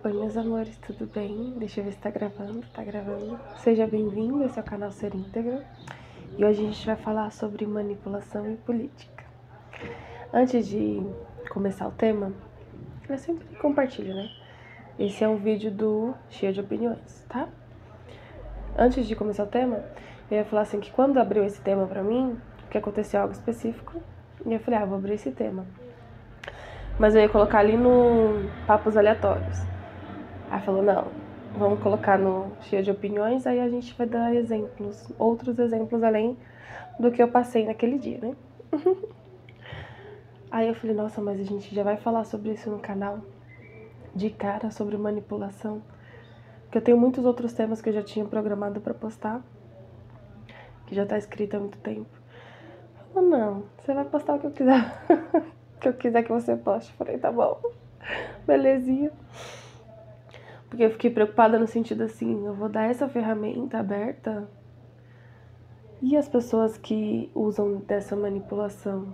Oi, meus amores, tudo bem? Deixa eu ver se tá gravando. Tá gravando. Seja bem-vindo, esse é o canal Ser Íntegro. E hoje a gente vai falar sobre manipulação e política. Antes de começar o tema, eu sempre compartilho, né? Esse é um vídeo cheio de opiniões, tá? Antes de começar o tema, eu ia falar assim que quando abriu esse tema pra mim, que aconteceu algo específico, e eu falei, vou abrir esse tema. Mas eu ia colocar ali no papos aleatórios. Aí falou, não, vamos colocar no cheio de opiniões, aí a gente vai dar exemplos, outros exemplos além do que eu passei naquele dia, né? Aí eu falei, nossa, mas a gente já vai falar sobre isso no canal, de cara, sobre manipulação, porque eu tenho muitos outros temas que eu já tinha programado pra postar, que já tá escrito há muito tempo. Falou, não, você vai postar o que eu quiser, que eu quiser que você poste. Falei, tá bom, belezinha. Porque eu fiquei preocupada no sentido assim, eu vou dar essa ferramenta aberta e as pessoas que usam dessa manipulação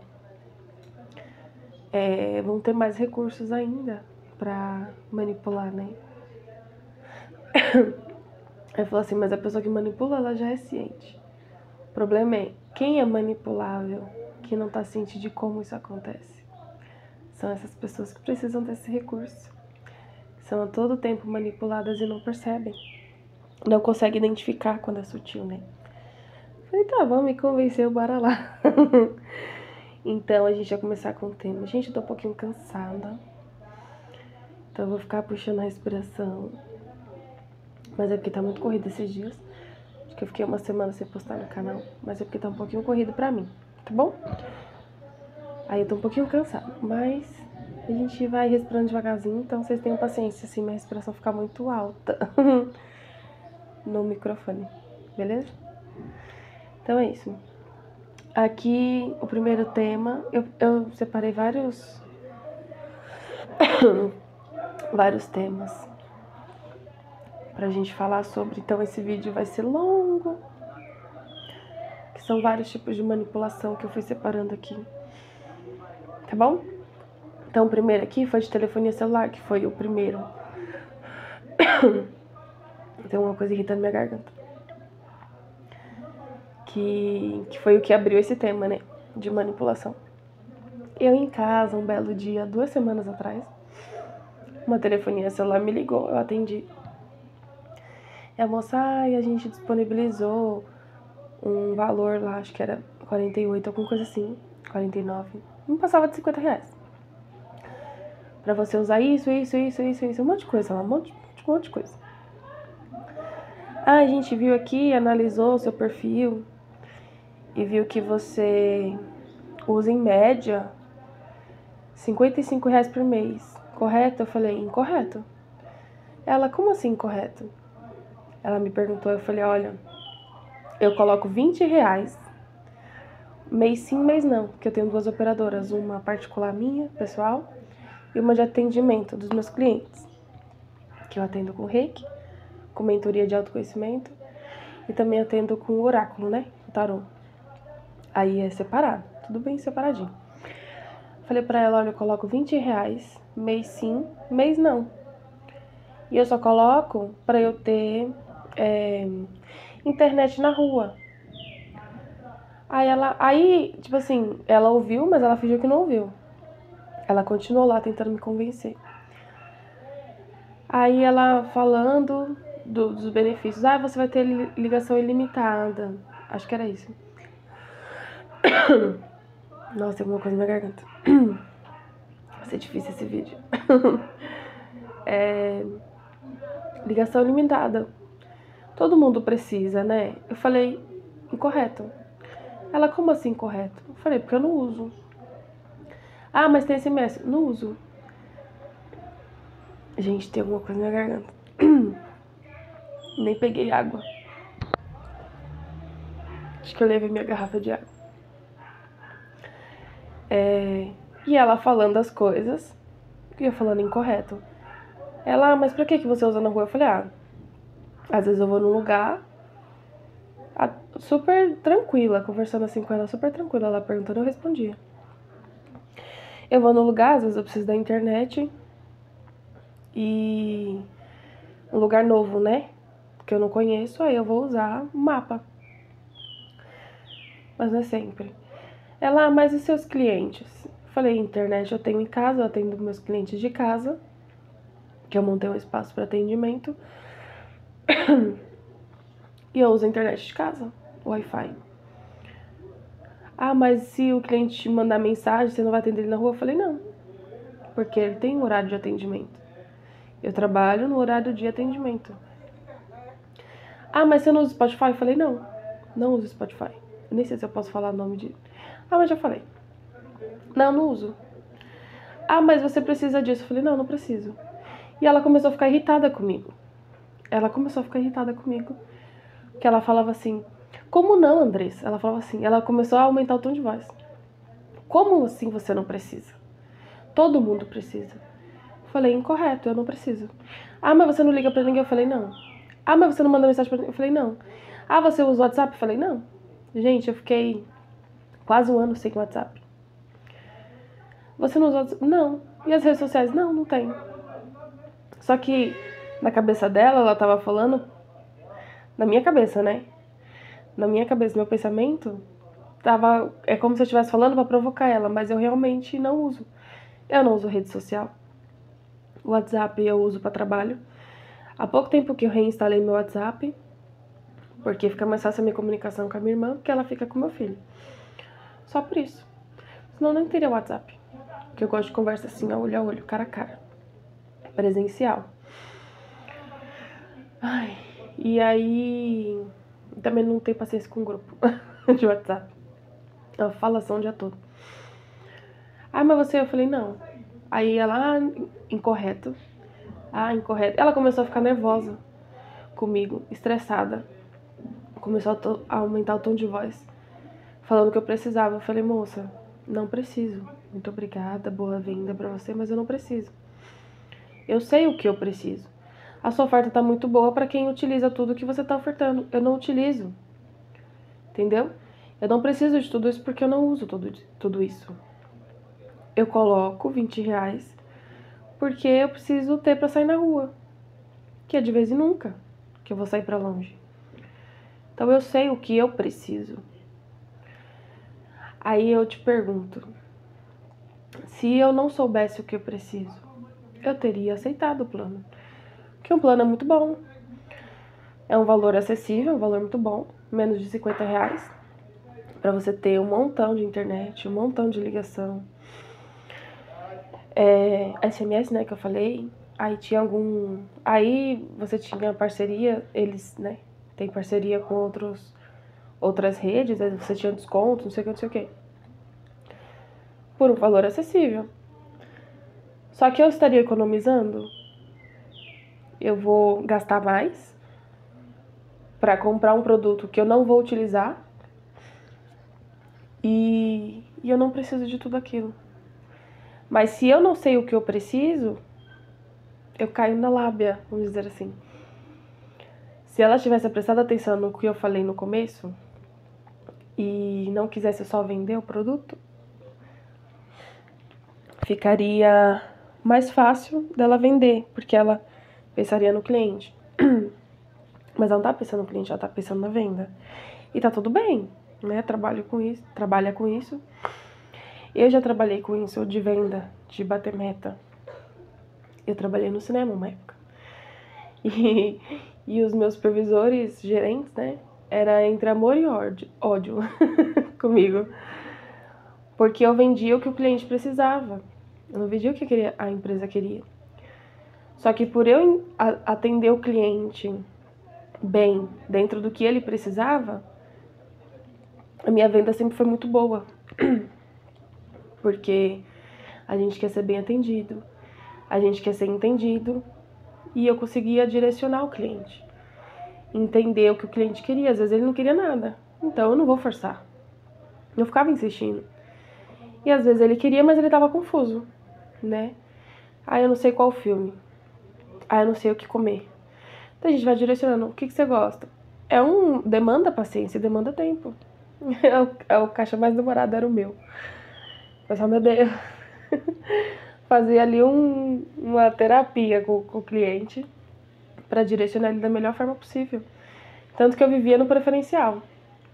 vão ter mais recursos ainda pra manipular, né? Aí falou assim, mas a pessoa que manipula, ela já é ciente. O problema é, quem é manipulável, que não tá ciente de como isso acontece? São essas pessoas que precisam desse recurso. São a todo tempo manipuladas e não percebem. Não conseguem identificar quando é sutil, né? Falei, tá bom, me convenceu, bora lá. Então a gente vai começar com o tema. Gente, eu tô um pouquinho cansada. Então eu vou ficar puxando a respiração. Mas é porque tá muito corrido esses dias. Acho que eu fiquei uma semana sem postar no canal. Mas é porque tá um pouquinho corrido pra mim, tá bom? Aí eu tô um pouquinho cansada. Mas a gente vai respirando devagarzinho. Então vocês tenham paciência se minha respiração ficar muito alta no microfone. Beleza? Então é isso. Aqui o primeiro tema. Eu separei vários temas pra gente falar sobre. Então esse vídeo vai ser longo, que são vários tipos de manipulação que eu fui separando aqui, tá bom? Então o primeiro aqui foi de telefonia celular, que foi o primeiro. Tem uma coisa irritando minha garganta, que foi o que abriu esse tema, né, de manipulação. Eu em casa, um belo dia, 2 semanas atrás, uma telefonia celular me ligou, eu atendi. E a moça, a gente disponibilizou um valor lá, acho que era 48, alguma coisa assim, 49, não passava de 50 reais. Pra você usar isso, um monte de coisa lá, um monte de coisa. A gente viu aqui, analisou o seu perfil e viu que você usa em média 55 reais por mês, correto? Eu falei, incorreto. Ela, como assim incorreto? Ela me perguntou, eu falei, olha, eu coloco 20 reais, mês sim, mês não, porque eu tenho 2 operadoras, uma particular minha, pessoal, e uma de atendimento dos meus clientes, que eu atendo com Reiki, com mentoria de autoconhecimento, e também atendo com o oráculo, né, o tarô. Aí é separado, tudo bem separadinho. Falei pra ela, olha, eu coloco 20 reais, mês sim, mês não. E eu só coloco pra eu ter internet na rua. Aí, tipo assim, ela ouviu, mas ela fingiu que não ouviu. Ela continuou lá tentando me convencer. Aí ela falando dos benefícios. Você vai ter ligação ilimitada. Acho que era isso. Nossa, tem alguma coisa na minha garganta. Vai ser difícil esse vídeo. Ligação ilimitada. Todo mundo precisa, né? Eu falei, incorreto. Ela, como assim incorreto? Eu falei, porque eu não uso. Mas tem SMS. Não uso. Gente, tem alguma coisa na minha garganta. Nem peguei água. Acho que eu levei minha garrafa de água. E ela falando as coisas, e eu falando incorreto. Ela, mas pra que você usa na rua? Eu falei, às vezes eu vou num lugar super tranquila, conversando assim com ela, super tranquila. Ela perguntando, eu respondia. Eu vou num lugar, às vezes eu preciso da internet, e um lugar novo, né? Que eu não conheço, aí eu vou usar o mapa. Mas não é sempre. Ela, mas e seus clientes? Falei, internet eu tenho em casa, eu atendo meus clientes de casa, que eu montei um espaço para atendimento. E eu uso a internet de casa, o Wi-Fi. Ah, mas se o cliente te mandar mensagem, você não vai atender ele na rua? Eu falei, não, porque ele tem um horário de atendimento. Eu trabalho no horário de atendimento. Ah, mas você não usa Spotify? Eu falei, não, não uso Spotify. Eu nem sei se eu posso falar o nome de... Ah, mas já falei. Não, não uso. Ah, mas você precisa disso. Eu falei, não, não preciso. E ela começou a ficar irritada comigo. Que ela falava assim, como não, Andressa? Ela falava assim, ela começou a aumentar o tom de voz. Como assim você não precisa? Todo mundo precisa. Eu falei, incorreto, eu não preciso. Ah, mas você não liga pra ninguém? Eu falei, não. Ah, mas você não manda mensagem pra ninguém? Eu falei, não. Ah, você usa o WhatsApp? Eu falei, não. Gente, eu fiquei quase um ano sem WhatsApp. Você não usa o WhatsApp? Não. E as redes sociais? Não, não tem. Só que na cabeça dela, ela tava falando... Na minha cabeça, né? Na minha cabeça, meu pensamento... É como se eu estivesse falando pra provocar ela, mas eu realmente não uso. Eu não uso rede social. O WhatsApp eu uso pra trabalho. Há pouco tempo que eu reinstalei meu WhatsApp, porque fica mais fácil a minha comunicação com a minha irmã, porque ela fica com meu filho. Só por isso. Senão eu nem teria WhatsApp. Porque eu gosto de conversa assim, olho a olho, cara a cara. Presencial. Ai, e aí... Também não tenho paciência com grupo de WhatsApp. É uma falação o dia todo. Ah, mas você... Eu falei, não. Aí ela, incorreto. Incorreto. Ela começou a ficar nervosa comigo, estressada. Começou a aumentar o tom de voz, falando que eu precisava. Eu falei, moça, não preciso. Muito obrigada, boa-vinda pra você, mas eu não preciso. Eu sei o que eu preciso. A sua oferta tá muito boa pra quem utiliza tudo que você tá ofertando. Eu não utilizo. Entendeu? Eu não preciso de tudo isso porque eu não uso tudo isso. Eu coloco R$20 porque eu preciso ter pra sair na rua. Que é de vez em nunca que eu vou sair pra longe. Então eu sei o que eu preciso. Aí eu te pergunto, se eu não soubesse o que eu preciso, eu teria aceitado o plano. Porque um plano é muito bom. É um valor acessível, um valor muito bom. Menos de R$50. Pra você ter um montão de internet, um montão de ligação. SMS, né, que eu falei. Aí tinha algum... Aí você tinha parceria, eles, né, tem parceria com outras redes, aí você tinha desconto, não sei o que, não sei o que. Por um valor acessível. Só que eu estaria economizando. Eu vou gastar mais para comprar um produto que eu não vou utilizar e eu não preciso de tudo aquilo. Mas se eu não sei o que eu preciso, eu caio na lábia, vamos dizer assim. Se ela tivesse prestado atenção no que eu falei no começo e não quisesse só vender o produto, ficaria mais fácil dela vender, porque ela pensaria no cliente. Mas ela não tá pensando no cliente, ela tá pensando na venda. E tá tudo bem, né? Trabalha com isso. Eu já trabalhei com isso, de venda, de bater meta. Eu trabalhei no cinema uma época. E os meus supervisores, gerentes, né? Era entre amor e ódio comigo. Porque eu vendia o que o cliente precisava. Eu não vendia o que a empresa queria. Só que por eu atender o cliente bem, dentro do que ele precisava, a minha venda sempre foi muito boa. Porque a gente quer ser bem atendido, a gente quer ser entendido, e eu conseguia direcionar o cliente. Entender o que o cliente queria. Às vezes ele não queria nada, então eu não vou forçar. Eu ficava insistindo. E às vezes ele queria, mas ele tava confuso, né? Ah, eu não sei qual filme. Ah, eu não sei o que comer. Então a gente vai direcionando. O que você gosta? Demanda paciência, demanda tempo. O caixa mais demorado era o meu. Mas, oh, meu Deus. fazer ali uma terapia com o cliente para direcionar ele da melhor forma possível. Tanto que eu vivia no preferencial,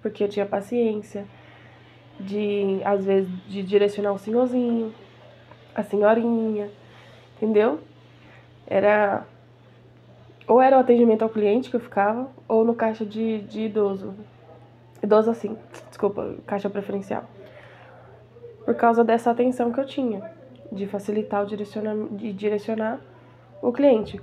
porque eu tinha paciência às vezes, de direcionar o senhorzinho, a senhorinha, entendeu? Ou era o atendimento ao cliente que eu ficava, ou no caixa de idoso. Idoso assim, desculpa, caixa preferencial. Por causa dessa atenção que eu tinha, de facilitar de direcionar o cliente.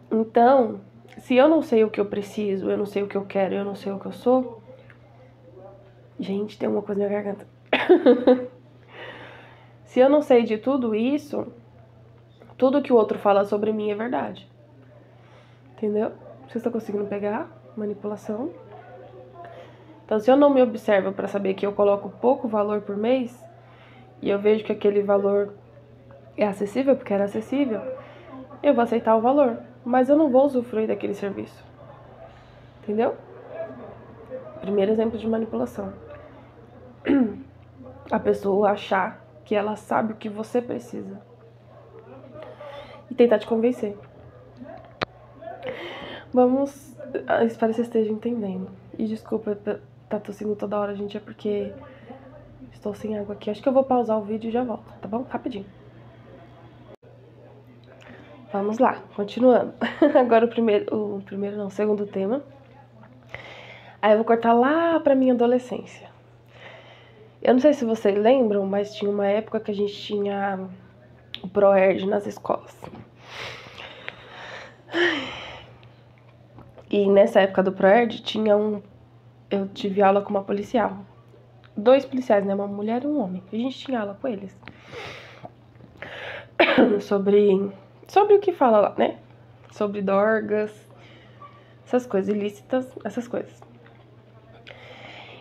Então, se eu não sei o que eu preciso, eu não sei o que eu quero, eu não sei o que eu sou... Gente, tem uma coisa na minha garganta. Se eu não sei de tudo isso, tudo que o outro fala sobre mim é verdade. Entendeu? Vocês estão conseguindo pegar? Manipulação. Então, se eu não me observo para saber que eu coloco pouco valor por mês, e eu vejo que aquele valor é acessível, porque era acessível, eu vou aceitar o valor. Mas eu não vou usufruir daquele serviço. Entendeu? Primeiro exemplo de manipulação. A pessoa achar que ela sabe o que você precisa. E tentar te convencer. Vamos... Espero que você esteja entendendo. E desculpa tá tossindo toda hora, gente. É porque estou sem água aqui. Acho que eu vou pausar o vídeo e já volto, tá bom? Rapidinho. Vamos lá, continuando. Agora o segundo tema. Aí eu vou cortar lá pra minha adolescência. Eu não sei se vocês lembram, mas tinha uma época que a gente tinha o ProErd nas escolas. E nessa época do ProErd eu tive aula com uma policial. 2 policiais, né? Uma mulher e um homem. A gente tinha aula com eles. Sobre o que fala lá, né? Sobre dorgas, essas coisas ilícitas, essas coisas.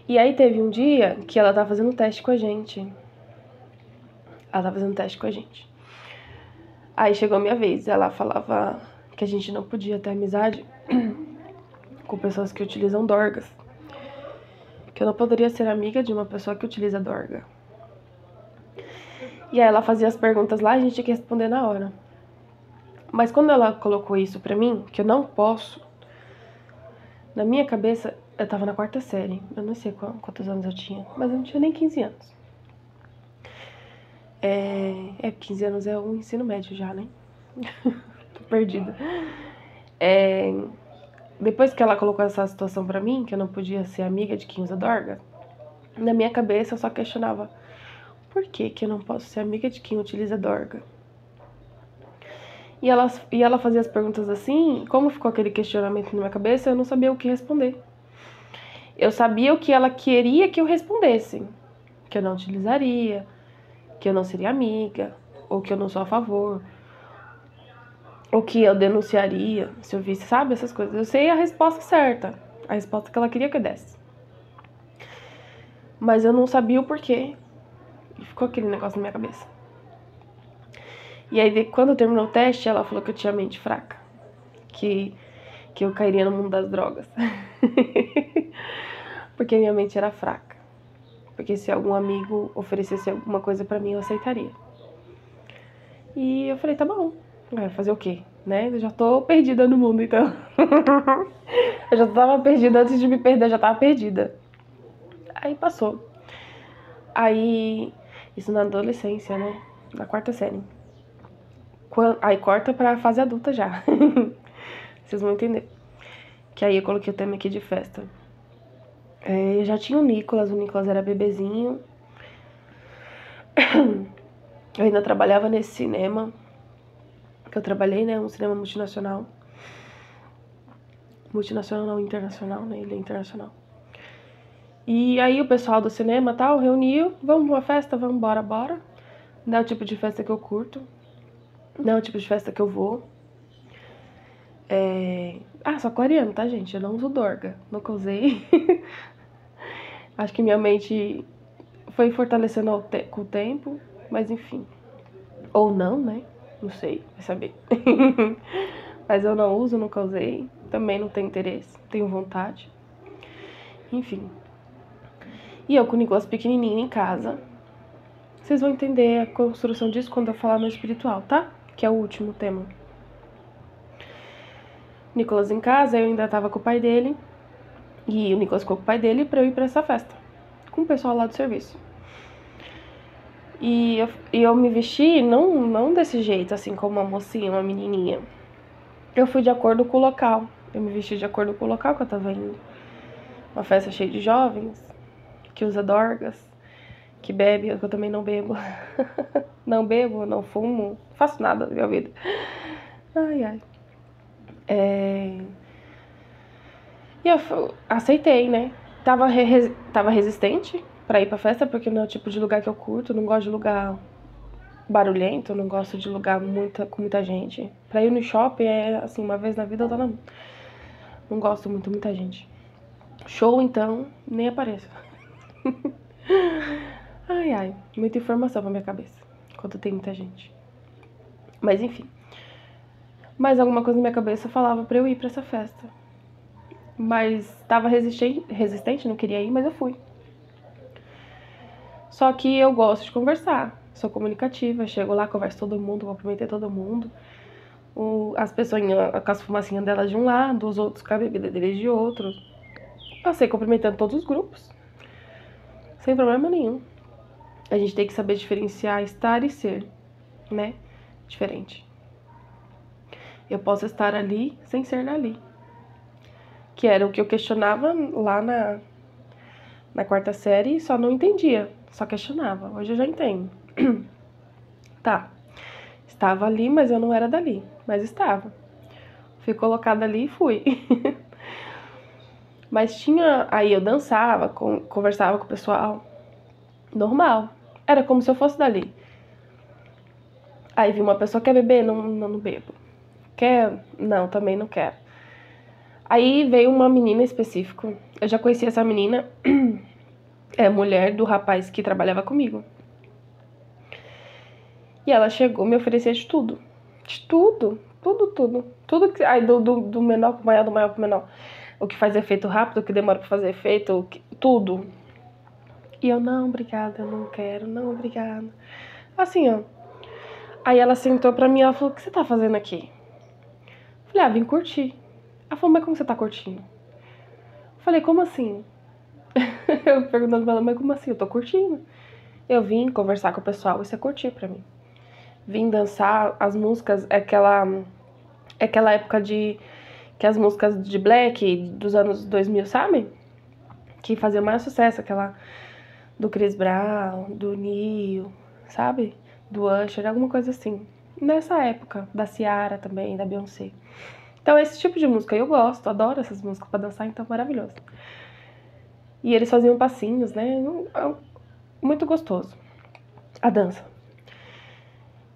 E aí teve um dia que ela tava fazendo teste com a gente. Aí chegou a minha vez. Ela falava que a gente não podia ter amizade com pessoas que utilizam dorgas. Que eu não poderia ser amiga de uma pessoa que utiliza dorga. E aí ela fazia as perguntas lá e a gente tinha que responder na hora. Mas quando ela colocou isso pra mim, que eu não posso, na minha cabeça, eu tava na 4ª série. Eu não sei quantos anos eu tinha, mas eu não tinha nem 15 anos. 15 anos é o ensino médio já, né? Tô perdida. Depois que ela colocou essa situação pra mim, que eu não podia ser amiga de quem usa dorga, na minha cabeça eu só questionava: por que eu não posso ser amiga de quem utiliza dorga? E ela fazia as perguntas assim, como ficou aquele questionamento na minha cabeça, eu não sabia o que responder. Eu sabia o que ela queria que eu respondesse. Que eu não utilizaria, que eu não seria amiga, ou que eu não sou a favor, ou que eu denunciaria se eu visse, sabe, essas coisas. Eu sei a resposta certa, a resposta que ela queria que eu desse. Mas eu não sabia o porquê. E ficou aquele negócio na minha cabeça. E aí, quando terminou o teste, ela falou que eu tinha mente fraca. Que eu cairia no mundo das drogas. Porque minha mente era fraca. Porque se algum amigo oferecesse alguma coisa pra mim, eu aceitaria. E eu falei, tá bom. Vai fazer o quê? Né? Eu já tô perdida no mundo, então. Eu já tava perdida antes de me perder, eu já tava perdida. Aí passou. Aí, isso na adolescência, né? Na 4ª série. Aí corta pra fase adulta já. Vocês vão entender. Que aí eu coloquei o tema aqui de festa. Eu já tinha o Nicolas era bebezinho. Eu ainda trabalhava nesse cinema. Que eu trabalhei, né? Um cinema multinacional. Multinacional não, internacional, né? Ele é internacional. E aí o pessoal do cinema tal reuniu. Vamos pra uma festa? Vamos, bora. Não é o tipo de festa que eu curto. Não é o tipo de festa que eu vou. Só coreano, tá, gente? Eu não uso dorga. Nunca usei. Acho que minha mente foi fortalecendo com o tempo. Mas enfim. Ou não, né? Não sei, vai saber. Mas eu não uso, nunca usei. Também não tenho interesse, tenho vontade. Enfim. E eu com o Nicolas pequenininho em casa. Vocês vão entender a construção disso quando eu falar no espiritual, tá? Que é o último tema. Nicolas em casa, eu ainda tava com o pai dele. E o Nicolas ficou com o pai dele pra eu ir pra essa festa. Com o pessoal lá do serviço. E eu me vesti não desse jeito, assim, como uma mocinha, uma menininha. Eu fui de acordo com o local. Eu me vesti de acordo com o local que eu tava indo. Uma festa cheia de jovens, que usa dorgas, que bebe, eu também não bebo. Não bebo, não fumo, não faço nada na minha vida. Ai, ai. E eu aceitei, né? Tava resistente pra ir pra festa, porque não é o tipo de lugar que eu curto. Não gosto de lugar barulhento, não gosto de lugar com muita gente. Pra ir no shopping é assim, uma vez na vida eu tô não gosto muita gente. Show, então, nem apareço. Ai, ai, muita informação pra minha cabeça, quando tem muita gente. Mas enfim. Mas alguma coisa na minha cabeça falava pra eu ir pra essa festa. Mas tava resistente, não queria ir, mas eu fui. Só que eu gosto de conversar, sou comunicativa, chego lá, converso com todo mundo, cumprimentei todo mundo. As pessoas com as fumacinhas delas de um lado, os outros com a bebida deles de outro. Passei cumprimentando todos os grupos, sem problema nenhum. A gente tem que saber diferenciar estar e ser, né? Diferente. Eu posso estar ali sem ser dali. Que era o que eu questionava lá na quarta série e só não entendia, só questionava. Hoje eu já entendo. Tá, estava ali, mas eu não era dali, mas estava. Fui colocada ali e fui. Mas tinha. Aí eu dançava, conversava com o pessoal. Normal. Era como se eu fosse dali. Aí vi uma pessoa quer beber, não bebo. Quer? Não, também não quero. Aí veio uma menina específica. Eu já conhecia essa menina. É mulher do rapaz que trabalhava comigo. E ela chegou me oferecer de tudo. De tudo. Tudo. Tudo que. Aí do menor pro maior, do maior pro menor. O que faz efeito rápido, o que demora pra fazer efeito, tudo. E eu, não, obrigada, eu não quero, não, obrigada. Assim, ó. Aí ela sentou pra mim e ela falou, o que você tá fazendo aqui? Eu falei, vim curtir. Ela falou, mas como você tá curtindo? Eu falei, como assim? Eu perguntando pra ela, mas como assim? Eu tô curtindo. Eu vim conversar com o pessoal, isso é curtir pra mim. Vim dançar as músicas, aquela época que as músicas de Black dos anos 2000, sabe? Que faziam mais sucesso, aquela do Chris Brown, do Neil, sabe? Do Usher, alguma coisa assim. Nessa época, da Ciara também, da Beyoncé. Então esse tipo de música eu gosto, adoro essas músicas pra dançar, então maravilhoso. E eles faziam passinhos, né? Muito gostoso. A dança.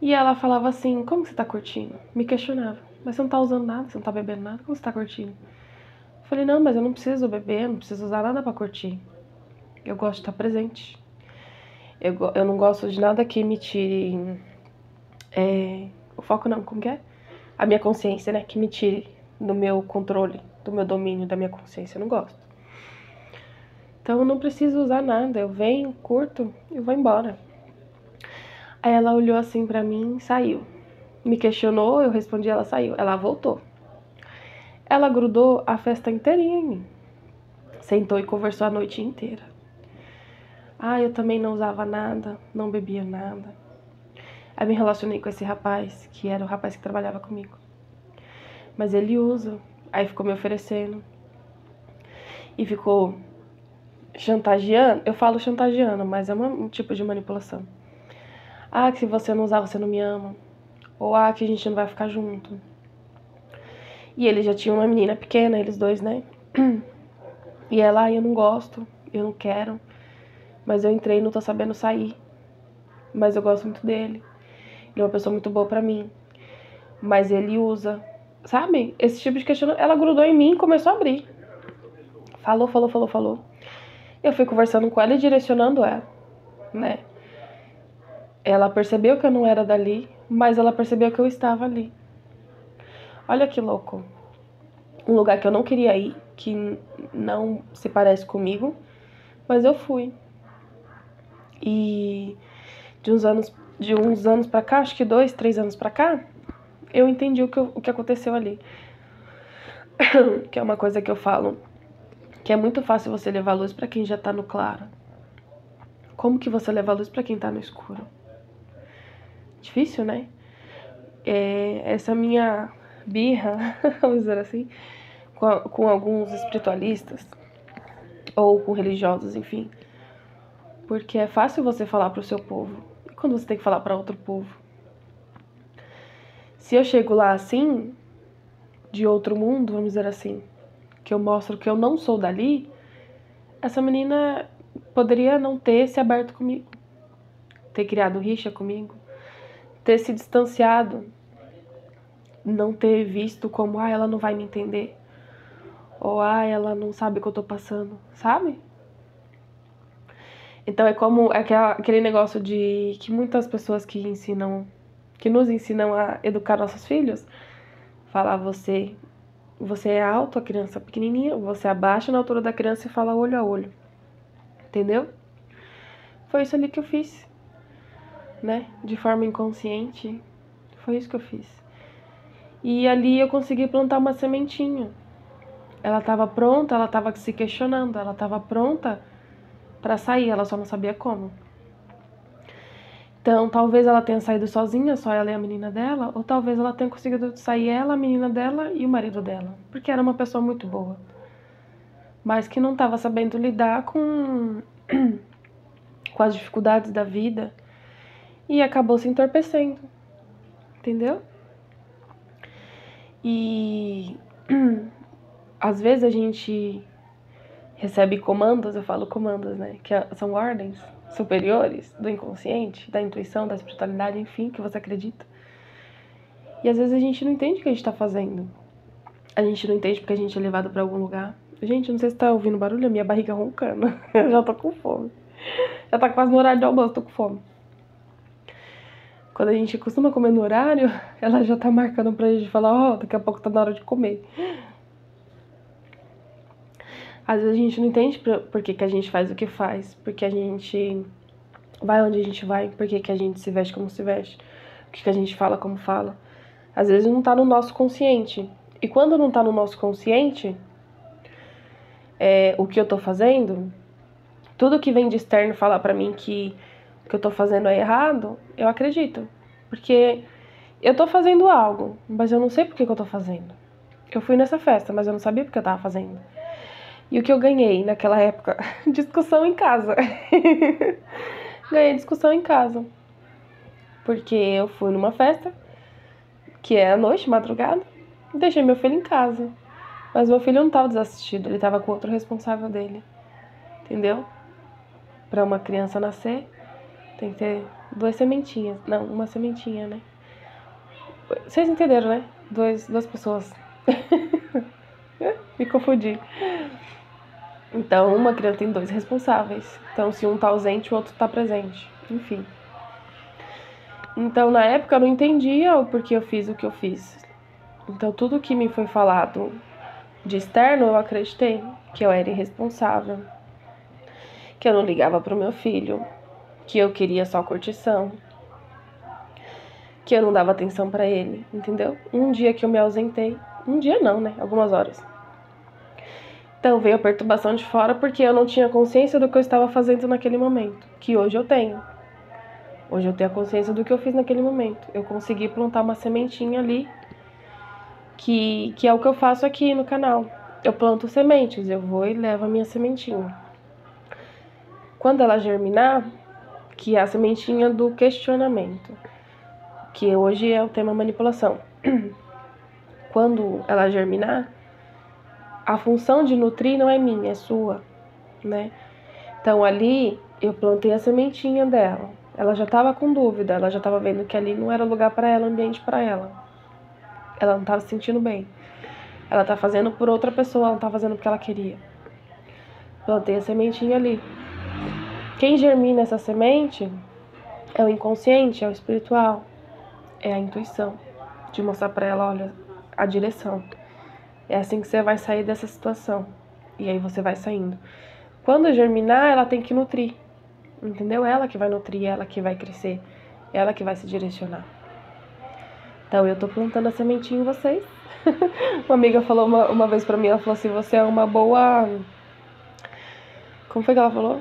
E ela falava assim, como você tá curtindo? Me questionava. Mas você não tá usando nada, você não tá bebendo nada, como você tá curtindo? Eu falei, não, mas eu não preciso beber, não preciso usar nada pra curtir. Eu gosto de estar presente. Eu não gosto de nada que me tire... o foco não, como que é? A minha consciência, né? Que me tire do meu controle, do meu domínio, da minha consciência. Eu não gosto. Então eu não preciso usar nada. Eu venho, curto e vou embora. Aí ela olhou assim pra mim e saiu. Me questionou, eu respondi, ela saiu. Ela voltou. Ela grudou a festa inteirinha em mim. Sentou e conversou a noite inteira. Eu também não usava nada, não bebia nada. Aí me relacionei com esse rapaz, que era o rapaz que trabalhava comigo. Mas ele usa. Aí ficou me oferecendo. E ficou chantageando. Eu falo chantageando, mas é um tipo de manipulação. Que se você não usar, você não me ama. Ou que a gente não vai ficar junto. E ele já tinha uma menina pequena, eles dois, né? E ela, eu não gosto, eu não quero. Mas eu entrei e não tô sabendo sair. Mas eu gosto muito dele. Ele é uma pessoa muito boa pra mim. Mas ele usa. Sabe? Esse tipo de questionamento. Ela grudou em mim e começou a abrir. Falou. Eu fui conversando com ela e direcionando ela, né? Ela percebeu que eu não era dali, mas ela percebeu que eu estava ali. Olha que louco. Um lugar que eu não queria ir, que não se parece comigo, mas eu fui. E de uns anos pra cá, acho que 2, 3 anos pra cá, eu entendi o que aconteceu ali. Que é uma coisa que eu falo, que é muito fácil você levar luz pra quem já tá no claro. Como que você leva luz pra quem tá no escuro? Difícil, né? Essa minha birra, vamos dizer assim, com alguns espiritualistas, ou com religiosos, enfim. Porque é fácil você falar pro seu povo. E quando você tem que falar pra outro povo? Se eu chego lá assim, de outro mundo, vamos dizer assim, que eu mostro que eu não sou dali, essa menina poderia não ter se aberto comigo, ter criado rixa comigo, ter se distanciado, não ter visto como, ela não vai me entender, ou ela não sabe o que eu tô passando, sabe? Então é como aquele negócio de que muitas pessoas que nos ensinam a educar nossos filhos, falar você é alto, a criança pequenininha, você abaixa na altura da criança e fala olho a olho. Entendeu? Foi isso ali que eu fiz, né? De forma inconsciente, foi isso que eu fiz. E ali eu consegui plantar uma sementinha. Ela estava pronta, ela estava se questionando, ela estava pronta para sair, ela só não sabia como. Então, talvez ela tenha saído sozinha, só ela e a menina dela, ou talvez ela tenha conseguido sair ela, a menina dela e o marido dela, porque era uma pessoa muito boa, mas que não estava sabendo lidar com as dificuldades da vida e acabou se entorpecendo, entendeu? E às vezes a gente recebe comandos, eu falo comandos, né? Que são ordens superiores do inconsciente, da intuição, da espiritualidade, enfim, que você acredita. E às vezes a gente não entende o que a gente tá fazendo. A gente não entende porque a gente é levado pra algum lugar. Gente, não sei se tá ouvindo barulho, a minha barriga roncando. Eu já tô com fome. Já tá quase no horário de almoço, tô com fome. Quando a gente costuma comer no horário, ela já tá marcando pra gente falar, daqui a pouco tá na hora de comer. Às vezes a gente não entende por que a gente faz o que faz, porque a gente vai onde a gente vai, por que a gente se veste como se veste, o que a gente fala como fala. Às vezes não tá no nosso consciente. E quando não tá no nosso consciente, o que eu tô fazendo, tudo que vem de externo falar pra mim que o que eu tô fazendo é errado, eu acredito. Porque eu tô fazendo algo, mas eu não sei por que eu tô fazendo. Eu fui nessa festa, mas eu não sabia por que eu tava fazendo. E o que eu ganhei naquela época? Discussão em casa. Ganhei discussão em casa. Porque eu fui numa festa, que é à noite, madrugada, e deixei meu filho em casa. Mas meu filho não tava desassistido, ele tava com outro responsável dele. Entendeu? Pra uma criança nascer, tem que ter 2 sementinhas. Não, uma sementinha, né? Vocês entenderam, né? Duas pessoas. Me confundi. Então, uma criança tem 2 responsáveis. Então, se um tá ausente, o outro tá presente. Enfim. Então, na época, eu não entendia o porquê eu fiz o que eu fiz. Então, tudo que me foi falado de externo, eu acreditei. Que eu era irresponsável. Que eu não ligava pro meu filho. Que eu queria só curtição. Que eu não dava atenção pra ele, entendeu? Um dia que eu me ausentei. Um dia não, né? Algumas horas. Então veio a perturbação de fora porque eu não tinha consciência do que eu estava fazendo naquele momento, que hoje eu tenho. Hoje eu tenho a consciência do que eu fiz naquele momento. Eu consegui plantar uma sementinha ali, que é o que eu faço aqui no canal. Eu planto sementes, eu vou e levo a minha sementinha. Quando ela germinar, que é a sementinha do questionamento, que hoje é o tema manipulação. Quando ela germinar, a função de nutrir não é minha, é sua, né? Então ali eu plantei a sementinha dela. Ela já estava com dúvida, ela já estava vendo que ali não era lugar para ela, ambiente para ela. Ela não estava se sentindo bem. Ela tá fazendo por outra pessoa, ela não tá fazendo porque ela queria. Plantei a sementinha ali. Quem germina essa semente é o inconsciente, é o espiritual, é a intuição de mostrar para ela, olha, a direção. É assim que você vai sair dessa situação. E aí você vai saindo. Quando germinar, ela tem que nutrir. Entendeu? Ela que vai nutrir, ela que vai crescer, ela que vai se direcionar. Então eu tô plantando a sementinha em vocês. Uma amiga falou uma vez pra mim, ela falou assim, você é uma boa... Como foi que ela falou?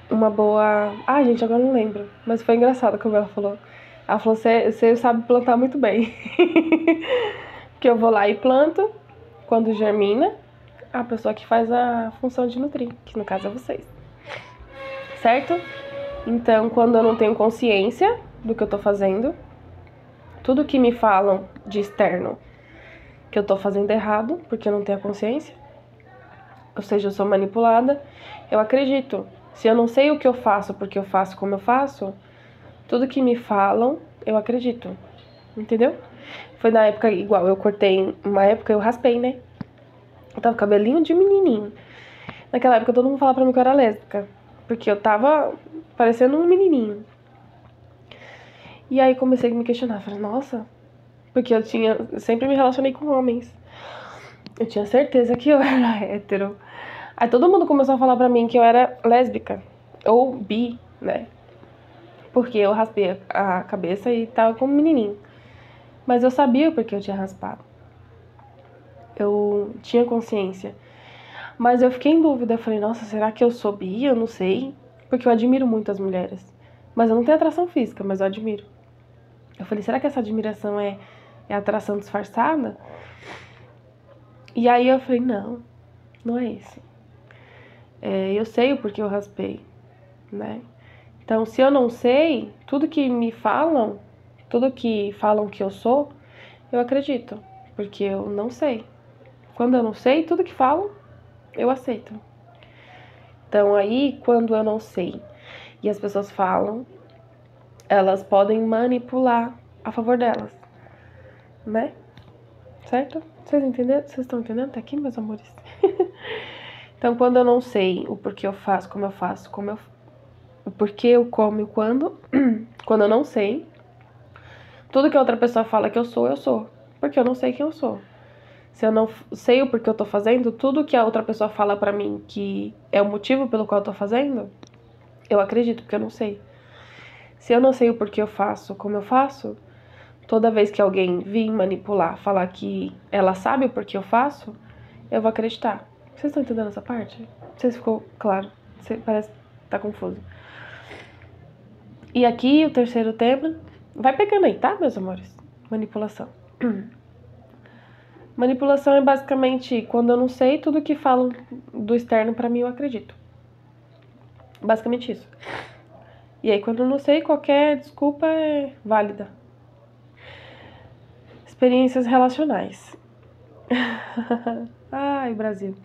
Uma boa... Ah, gente, agora não lembro. Mas foi engraçado como ela falou. Ela falou, você sabe plantar muito bem. Que eu vou lá e planto, quando germina, a pessoa que faz a função de nutrir, que no caso é vocês. Certo? Então, quando eu não tenho consciência do que eu tô fazendo, tudo que me falam de externo que eu tô fazendo errado, porque eu não tenho a consciência, ou seja, eu sou manipulada, eu acredito. Se eu não sei o que eu faço porque eu faço como eu faço, tudo que me falam, eu acredito. Entendeu? Foi na época, igual, eu cortei, uma época eu raspei, né? Eu tava com cabelinho de menininho. Naquela época todo mundo falava pra mim que eu era lésbica, porque eu tava parecendo um menininho. E aí comecei a me questionar, falei, nossa, porque eu sempre me relacionei com homens. Eu tinha certeza que eu era hétero. Aí todo mundo começou a falar pra mim que eu era lésbica, ou bi, né? Porque eu raspei a cabeça e tava como um menininho. Mas eu sabia porque eu tinha raspado. Eu tinha consciência. Mas eu fiquei em dúvida, eu falei, nossa, será que eu sou bi? Eu não sei. Porque eu admiro muito as mulheres. Mas eu não tenho atração física, mas eu admiro. Eu falei, será que essa admiração é atração disfarçada? E aí eu falei, não é isso. Eu sei o porquê eu raspei, né? Então, se eu não sei, tudo que me falam, tudo que falam que eu sou, eu acredito. Porque eu não sei. Quando eu não sei, tudo que falam, eu aceito. Então, aí, quando eu não sei e as pessoas falam, elas podem manipular a favor delas, né? Certo? Vocês entenderam? Vocês estão entendendo? Tá aqui, meus amores? Então, quando eu não sei o porquê eu faço, como eu faço, o porquê eu como e quando eu não sei, tudo que a outra pessoa fala que eu sou. Porque eu não sei quem eu sou. Se eu não sei o porquê eu tô fazendo, tudo que a outra pessoa fala pra mim que é o motivo pelo qual eu tô fazendo, eu acredito, porque eu não sei. Se eu não sei o porquê eu faço, como eu faço, toda vez que alguém vir manipular, falar que ela sabe o porquê eu faço, eu vou acreditar. Vocês estão entendendo essa parte? Não sei se ficou claro. Parece que tá confuso. E aqui o terceiro tema. Vai pegando aí, tá, meus amores? Manipulação. Manipulação é basicamente quando eu não sei, tudo que falam do externo pra mim eu acredito. Basicamente isso. E aí quando eu não sei, qualquer desculpa é válida. Experiências relacionais. Ai, Brasil.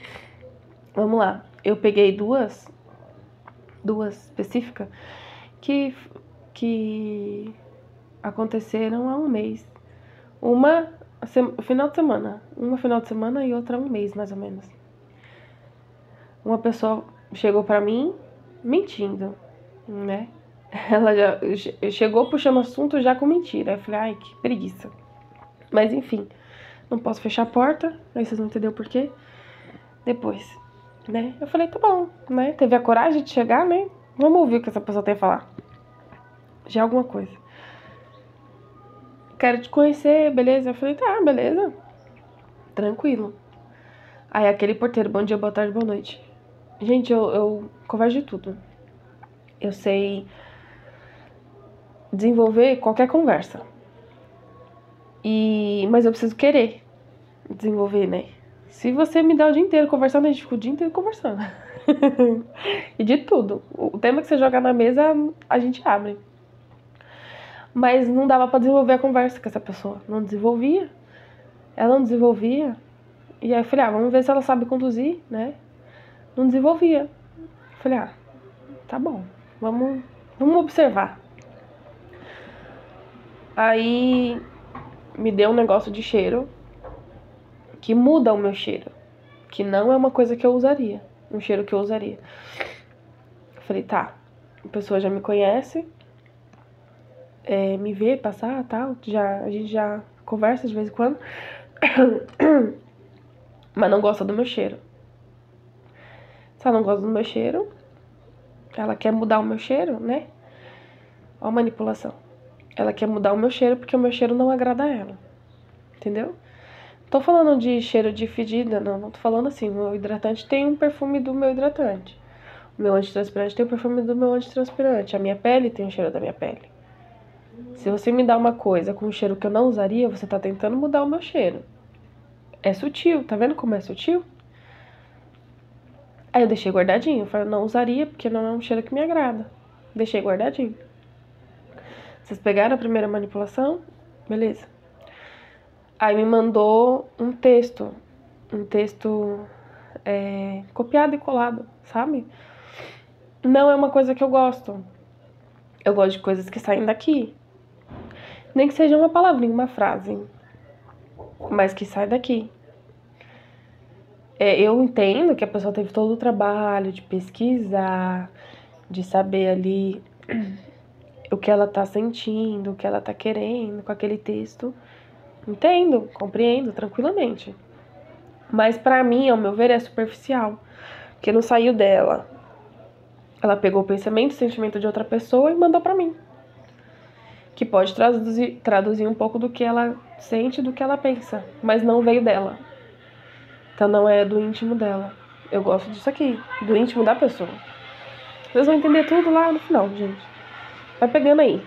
Vamos lá. Eu peguei duas específicas que aconteceram há um mês. Uma final de semana. Uma final de semana e outra um mês, mais ou menos. Uma pessoa chegou pra mim mentindo, né? Ela já chegou puxando assunto já com mentira. Eu falei, ai, que preguiça. Mas enfim, não posso fechar a porta. Aí vocês vão entender o porquê depois, né? Eu falei, tá bom, né? Teve a coragem de chegar, né? Vamos ouvir o que essa pessoa tem a falar. Já é alguma coisa. Quero te conhecer, beleza? Eu falei, tá, beleza. Tranquilo. Aí aquele porteiro, bom dia, boa tarde, boa noite. Gente, eu converso de tudo. Eu sei desenvolver qualquer conversa. Mas eu preciso querer desenvolver, né? Se você me dá o dia inteiro conversando, a gente fica o dia inteiro conversando. E de tudo. O tema que você jogar na mesa, a gente abre. Mas não dava pra desenvolver a conversa com essa pessoa. Não desenvolvia. Ela não desenvolvia. E aí eu falei, vamos ver se ela sabe conduzir, né? Não desenvolvia. Eu falei, tá bom. Vamos observar. Aí me deu um negócio de cheiro que muda o meu cheiro. Que não é uma coisa que eu usaria. Um cheiro que eu usaria. Eu falei, tá. A pessoa já me conhece. Me vê passar, tal. A gente já conversa de vez em quando. Mas não gosta do meu cheiro. Se ela não gosta do meu cheiro, ela quer mudar o meu cheiro, né? Ó a manipulação. Ela quer mudar o meu cheiro porque o meu cheiro não agrada a ela. Entendeu? Tô falando de cheiro de fedida, não tô falando assim. O meu hidratante tem um perfume do meu hidratante. O meu antitranspirante tem o perfume do meu antitranspirante. A minha pele tem o cheiro da minha pele. Se você me dá uma coisa com um cheiro que eu não usaria, você tá tentando mudar o meu cheiro. É sutil, tá vendo como é sutil? Aí eu deixei guardadinho. Eu falei, não usaria porque não é um cheiro que me agrada. Deixei guardadinho. Vocês pegaram a primeira manipulação? Beleza. Aí me mandou um texto copiado e colado, sabe? Não é uma coisa que eu gosto. Eu gosto de coisas que saem daqui. Nem que seja uma palavrinha, uma frase, mas que sai daqui. Eu entendo que a pessoa teve todo o trabalho de pesquisar, de saber ali o que ela tá sentindo, o que ela tá querendo com aquele texto. Entendo, compreendo tranquilamente. Mas pra mim, ao meu ver, é superficial. Porque não saiu dela. Ela pegou o pensamento, o sentimento de outra pessoa e mandou pra mim. Que pode traduzir um pouco do que ela sente, do que ela pensa. Mas não veio dela. Então não é do íntimo dela. Eu gosto disso aqui, do íntimo da pessoa. Vocês vão entender tudo lá no final, gente. Vai pegando aí.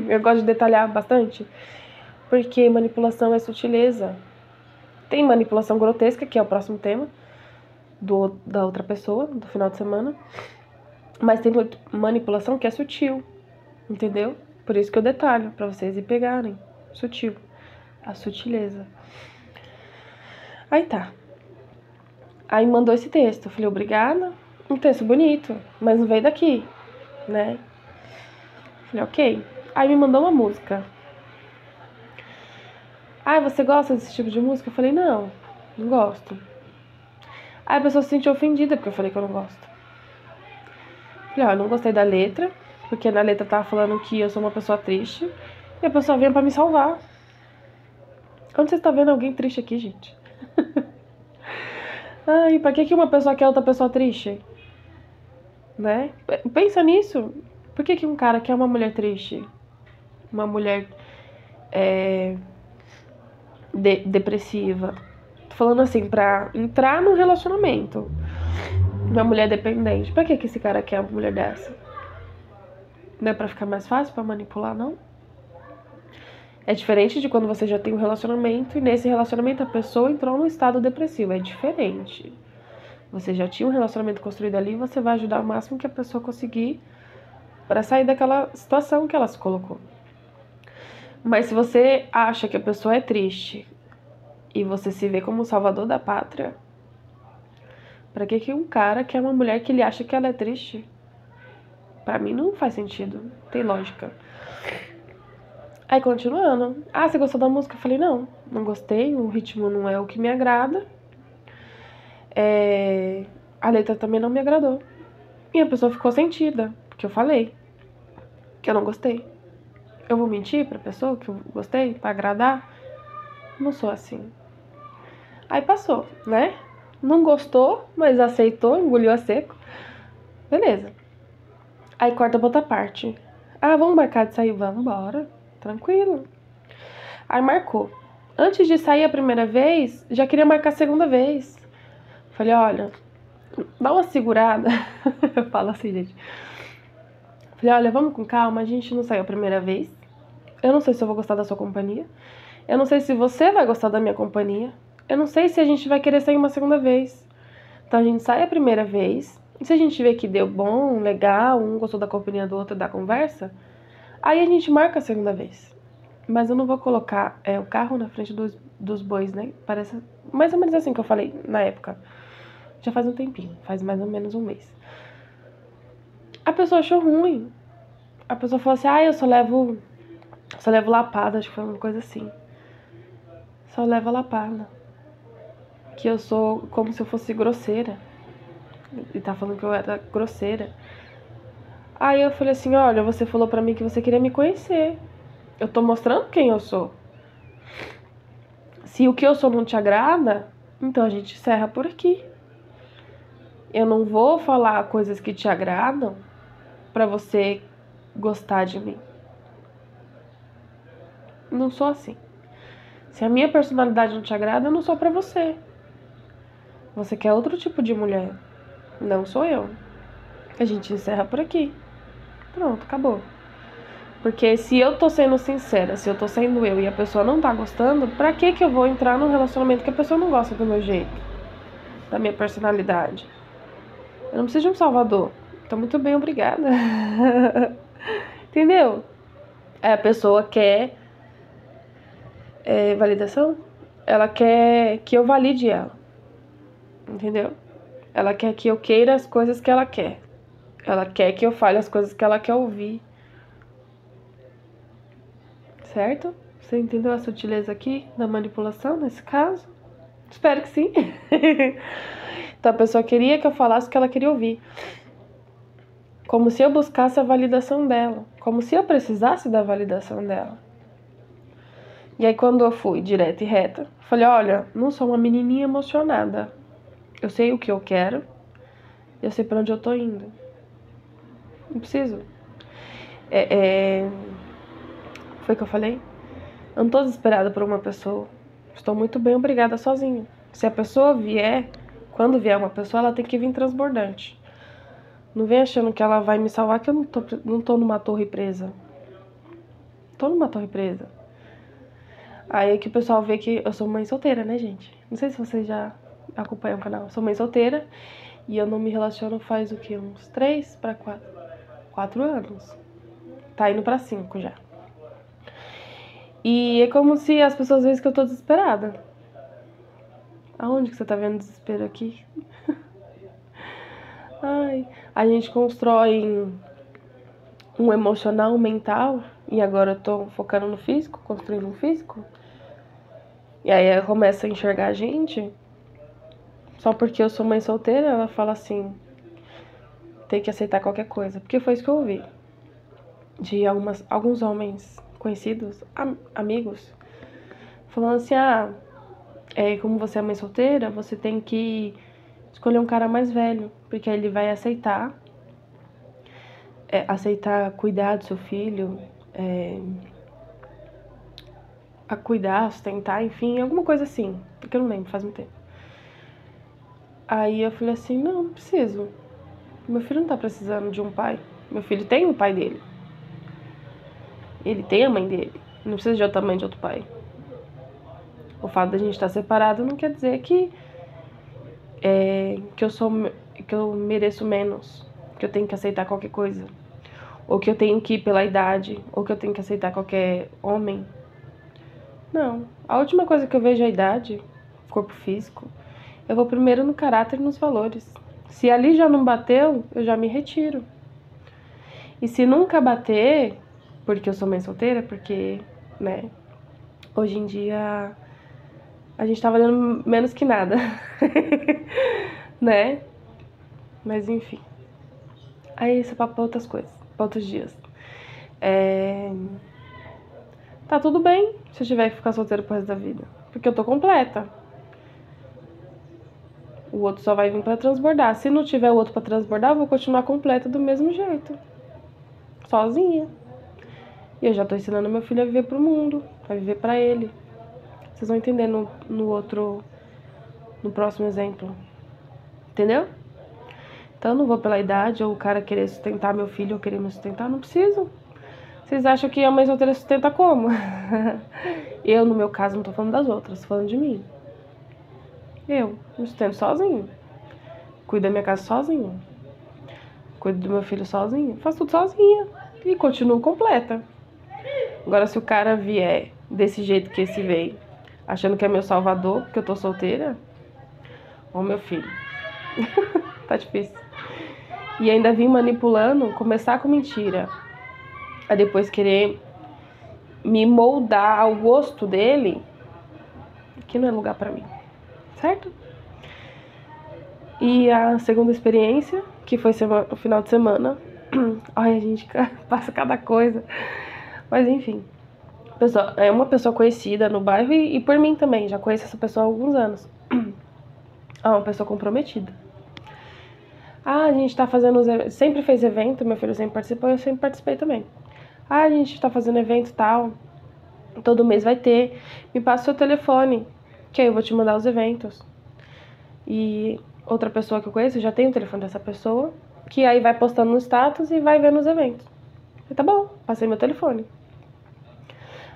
Eu gosto de detalhar bastante. Porque manipulação é sutileza. Tem manipulação grotesca, que é o próximo tema da outra pessoa, do final de semana. Mas tem manipulação que é sutil, entendeu? Por isso que eu detalho, pra vocês ir pegarem. Sutil. A sutileza. Aí tá. Aí mandou esse texto. Eu falei, obrigada. Um texto bonito, mas não veio daqui, né? Falei, ok. Aí me mandou uma música. Ah, você gosta desse tipo de música? Eu falei, não gosto. Aí a pessoa se sentiu ofendida porque eu falei que eu não gosto. Falei, ó, eu não gostei da letra, porque na letra tava falando que eu sou uma pessoa triste, e a pessoa veio pra me salvar. Onde você tá vendo alguém triste aqui, gente? Ai, pra que uma pessoa quer outra pessoa triste? Né? Pensa nisso. Por que um cara quer uma mulher triste? Uma mulher depressiva? Tô falando assim, pra entrar num relacionamento. Uma mulher dependente. Pra que esse cara quer uma mulher dessa? Não é pra ficar mais fácil pra manipular, não? É diferente de quando você já tem um relacionamento e nesse relacionamento a pessoa entrou num estado depressivo. É diferente. Você já tinha um relacionamento construído ali, você vai ajudar o máximo que a pessoa conseguir para sair daquela situação que ela se colocou. Mas se você acha que a pessoa é triste e você se vê como o salvador da pátria, pra que um cara quer uma mulher que ele acha que ela é triste? Pra mim não faz sentido, não tem lógica. Aí continuando, ah, você gostou da música? Eu falei, não gostei, o ritmo não é o que me agrada. A letra também não me agradou. E a pessoa ficou sentida, porque eu falei que eu não gostei. Eu vou mentir pra pessoa que eu gostei, pra agradar? Não sou assim. Aí passou, né? Não gostou, mas aceitou, engoliu a seco. Beleza. Aí corta pra outra parte. Ah, vamos marcar de sair? Vamos embora. Tranquilo. Aí marcou. Antes de sair a primeira vez, já queria marcar a segunda vez. Falei, olha, dá uma segurada. Eu falo assim, gente. Falei, olha, vamos com calma, a gente não saiu a primeira vez. Eu não sei se eu vou gostar da sua companhia. Eu não sei se você vai gostar da minha companhia. Eu não sei se a gente vai querer sair uma segunda vez. Então a gente sai a primeira vez. E se a gente vê que deu bom, legal, um gostou da companhia do outro, da conversa, aí a gente marca a segunda vez. Mas eu não vou colocar o carro na frente dos bois, né? Parece mais ou menos assim que eu falei na época. Já faz um tempinho, faz mais ou menos um mês. A pessoa achou ruim. A pessoa falou assim, eu só levo lapada, acho que foi uma coisa assim. Só levo a lapada. Que eu sou como se eu fosse grosseira. E tá falando que eu era grosseira. Aí eu falei assim, olha, você falou pra mim que você queria me conhecer. Eu tô mostrando quem eu sou. Se o que eu sou não te agrada, então a gente encerra por aqui. Eu não vou falar coisas que te agradam pra você gostar de mim. Não sou assim. Se a minha personalidade não te agrada, eu não sou pra você. Você quer outro tipo de mulher. Não sou eu. A gente encerra por aqui. Pronto, acabou. Porque se eu tô sendo sincera, se eu tô sendo eu e a pessoa não tá gostando, pra que eu vou entrar num relacionamento que a pessoa não gosta do meu jeito, da minha personalidade? Eu não preciso de um salvador. Então, muito bem, obrigada. Entendeu? Aí a pessoa quer validação, ela quer que eu valide ela. Entendeu? Ela quer que eu queira as coisas que ela quer. Ela quer que eu fale as coisas que ela quer ouvir. Certo? Você entendeu a sutileza aqui da manipulação nesse caso? Espero que sim. Então a pessoa queria que eu falasse o que ela queria ouvir. Como se eu buscasse a validação dela. Como se eu precisasse da validação dela. E aí quando eu fui direta e reta, falei, olha, não sou uma menininha emocionada. Eu sei o que eu quero. Eu sei pra onde eu tô indo. Não preciso. Foi o que eu falei? Eu não tô desesperada por uma pessoa. Estou muito bem, obrigada, sozinha. Se a pessoa vier, quando vier uma pessoa, ela tem que vir transbordante. Não vem achando que ela vai me salvar, que eu não tô numa torre presa. Tô numa torre presa. Aí que o pessoal vê que eu sou mãe solteira, né, gente? Não sei se vocês já acompanham o canal. Eu sou mãe solteira e eu não me relaciono faz o quê? Uns 3 para 4 anos. Tá indo pra 5 já. E é como se as pessoas veem que eu tô desesperada. Aonde que você tá vendo desespero aqui? Ai, a gente constrói um emocional, um mental, e agora eu tô focando no físico, construindo um físico. E aí ela começa a enxergar a gente. Só porque eu sou mãe solteira, ela fala assim, tem que aceitar qualquer coisa. Porque foi isso que eu ouvi. De alguns homens conhecidos, amigos, falando assim, como você é mãe solteira, você tem que escolher um cara mais velho, porque aí ele vai aceitar cuidar do seu filho, a cuidar, sustentar, enfim, alguma coisa assim, porque eu não lembro, faz muito tempo. Aí eu falei assim, não preciso. Meu filho não tá precisando de um pai. Meu filho tem o pai dele. Ele tem a mãe dele. Não precisa de outra mãe, de outro pai. O fato da gente estar separado não quer dizer que eu mereço menos, que eu tenho que aceitar qualquer coisa, ou que eu tenho que ir pela idade, ou que eu tenho que aceitar qualquer homem. Não. A última coisa que eu vejo é a idade, corpo físico. Eu vou primeiro no caráter e nos valores. Se ali já não bateu, eu já me retiro. E se nunca bater, porque eu sou mãe solteira, porque, né, hoje em dia a gente tá valendo menos que nada, né? Mas enfim. Aí isso é pra outras coisas, pra outros dias. Tá tudo bem se eu tiver que ficar solteira pro resto da vida. Porque eu tô completa. O outro só vai vir pra transbordar. Se não tiver o outro pra transbordar, eu vou continuar completa do mesmo jeito. Sozinha. E eu já tô ensinando meu filho a viver pro mundo, a viver pra ele. Vocês vão entender no próximo exemplo. Entendeu? Então eu não vou pela idade ou o cara querer sustentar meu filho ou querer me sustentar, não preciso. Vocês acham que a mãe solteira sustenta como? Eu, no meu caso, não tô falando das outras, tô falando de mim. Eu me sustento sozinho. Cuido da minha casa sozinho. Cuido do meu filho sozinho. Faço tudo sozinha. E continuo completa. Agora, se o cara vier desse jeito que esse veio, achando que é meu salvador, porque eu tô solteira, ô meu filho, tá difícil. E ainda vim manipulando, começar com mentira, a depois querer me moldar ao gosto dele, que não é lugar pra mim, certo? E a segunda experiência, que foi o final de semana, ai, a gente passa cada coisa, mas enfim. É uma pessoa conhecida no bairro e por mim também, já conheço essa pessoa há alguns anos. Uma pessoa comprometida. Ah, a gente tá fazendo sempre fez evento, meu filho sempre participou, eu sempre participei também. Ah, a gente tá fazendo evento tal, todo mês vai ter. Me passa o seu telefone, que aí eu vou te mandar os eventos. E outra pessoa que eu conheço, já tem o telefone dessa pessoa, que aí vai postando no status e vai vendo os eventos. Eu, tá bom, passei meu telefone.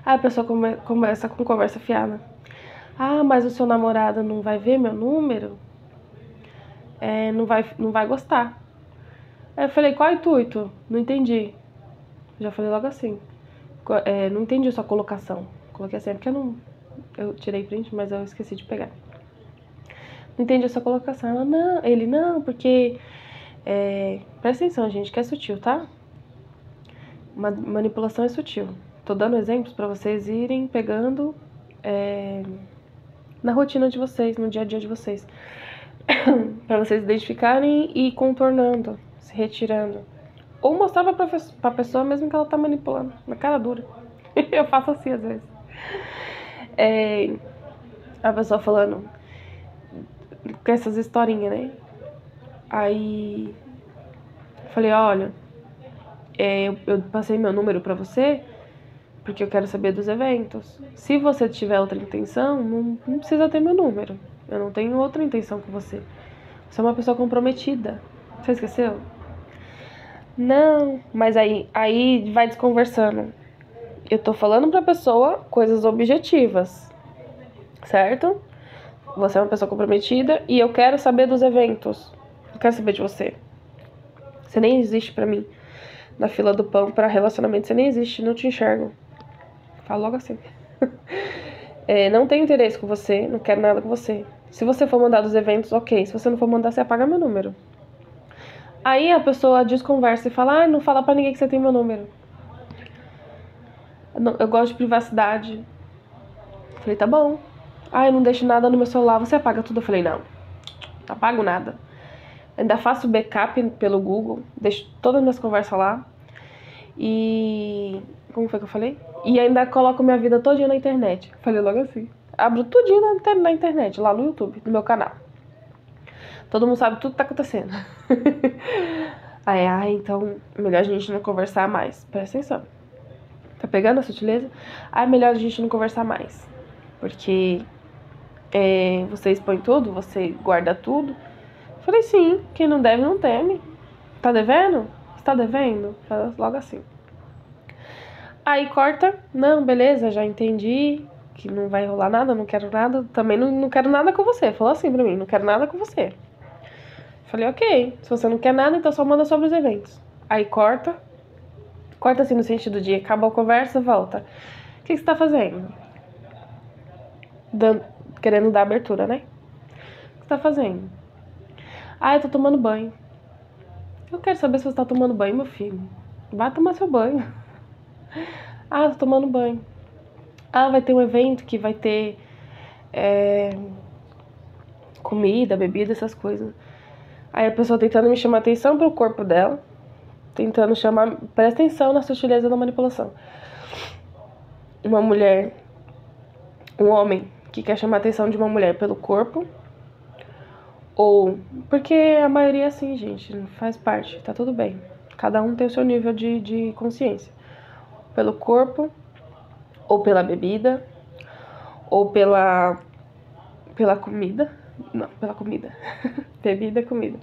Aí a pessoa começa com conversa fiada. Ah, mas o seu namorado não vai ver meu número? Não vai gostar. Aí eu falei, qual é o intuito? Não entendi. Já falei logo assim. Não entendi a sua colocação. Coloquei assim, porque eu tirei print, mas eu esqueci de pegar. Não entendi a sua colocação. Ela, não, ele, não, porque... presta atenção, gente, que é sutil, tá? Manipulação é sutil. Tô dando exemplos pra vocês irem pegando na rotina de vocês, no dia a dia de vocês. Pra vocês identificarem e ir contornando, se retirando. Ou mostrar pra pessoa mesmo que ela tá manipulando, na cara dura. Eu faço assim às vezes. A pessoa falando com essas historinhas, né? Aí eu falei, olha, eu passei meu número pra você porque eu quero saber dos eventos. Se você tiver outra intenção, não precisa ter meu número. Eu não tenho outra intenção com você. Você é uma pessoa comprometida. Você esqueceu? Não, mas aí vai desconversando. Eu tô falando pra pessoa coisas objetivas, certo? Você é uma pessoa comprometida e eu quero saber dos eventos. Eu quero saber de você. Você nem existe pra mim. Na fila do pão pra relacionamento, você nem existe, não te enxergo. Falo logo assim. Não tenho interesse com você, não quero nada com você. Se você for mandar dos eventos, ok. Se você não for mandar, você apaga meu número. Aí a pessoa desconversa e fala, não fala pra ninguém que você tem meu número. Eu gosto de privacidade. Eu falei, tá bom. Eu não deixo nada no meu celular, você apaga tudo. Eu falei, não apago nada. Ainda faço backup pelo Google, deixo todas as minhas conversas lá. E... como foi que eu falei? E ainda coloco minha vida todinha na internet. Falei logo assim. Abro tudinho na internet, lá no YouTube, no meu canal. Todo mundo sabe tudo que tá acontecendo. Então, melhor a gente não conversar mais. Presta atenção. Tá pegando a sutileza? Melhor a gente não conversar mais. Porque você expõe tudo, você guarda tudo. Falei, sim, quem não deve não teme. Tá devendo? Você tá devendo? Fala logo assim. Aí corta, não, beleza, já entendi que não vai rolar nada, não quero nada. Também não quero nada com você. Falou assim pra mim, não quero nada com você. Falei, ok, se você não quer nada, então só manda sobre os eventos. Aí corta assim no sentido de acabou a conversa, volta. O que você tá fazendo? Querendo dar abertura, né? O que você tá fazendo? Eu tô tomando banho. Eu quero saber se você tá tomando banho, meu filho. Vai tomar seu banho. Tô tomando banho. Vai ter um evento que vai ter comida, bebida, essas coisas. Aí a pessoa tentando me chamar atenção pro corpo dela. Tentando chamar... Presta atenção na sutileza da manipulação. Uma mulher... Um homem que quer chamar a atenção de uma mulher pelo corpo. Ou... Porque a maioria é assim, gente. Faz parte, tá tudo bem. Cada um tem o seu nível de consciência. Pelo corpo, ou pela bebida, ou pela comida. Não, pela comida. Bebida, comida.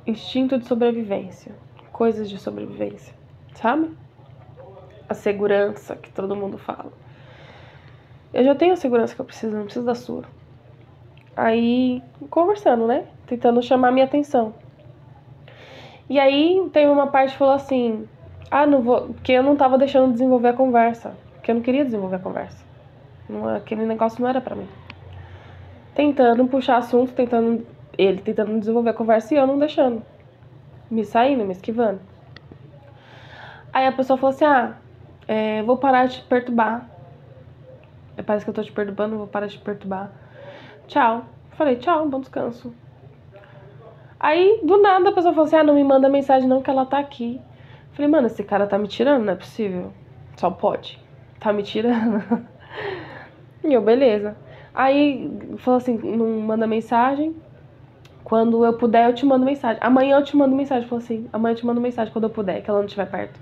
Instinto de sobrevivência. Coisas de sobrevivência. Sabe? A segurança que todo mundo fala. Eu já tenho a segurança que eu preciso, não preciso da sua. Aí, conversando, né? Tentando chamar minha atenção. E aí, teve uma parte que falou assim... não vou... Porque eu não tava deixando desenvolver a conversa. Porque eu não queria desenvolver a conversa. Aquele negócio não era pra mim. Tentando puxar assunto, ele tentando desenvolver a conversa e eu não deixando. Me saindo, me esquivando. Aí a pessoa falou assim, vou parar de te perturbar. Parece que eu tô te perturbando, vou parar de te perturbar. Tchau. Falei, tchau, bom descanso. Aí, do nada, a pessoa falou assim, não me manda mensagem não, que ela tá aqui. Falei, mano, esse cara tá me tirando, não é possível. Só pode. Tá me tirando. E eu, beleza. Aí, falou assim, não manda mensagem. Quando eu puder, eu te mando mensagem. Amanhã eu te mando mensagem. Falou assim, amanhã eu te mando mensagem quando eu puder, que ela não estiver perto.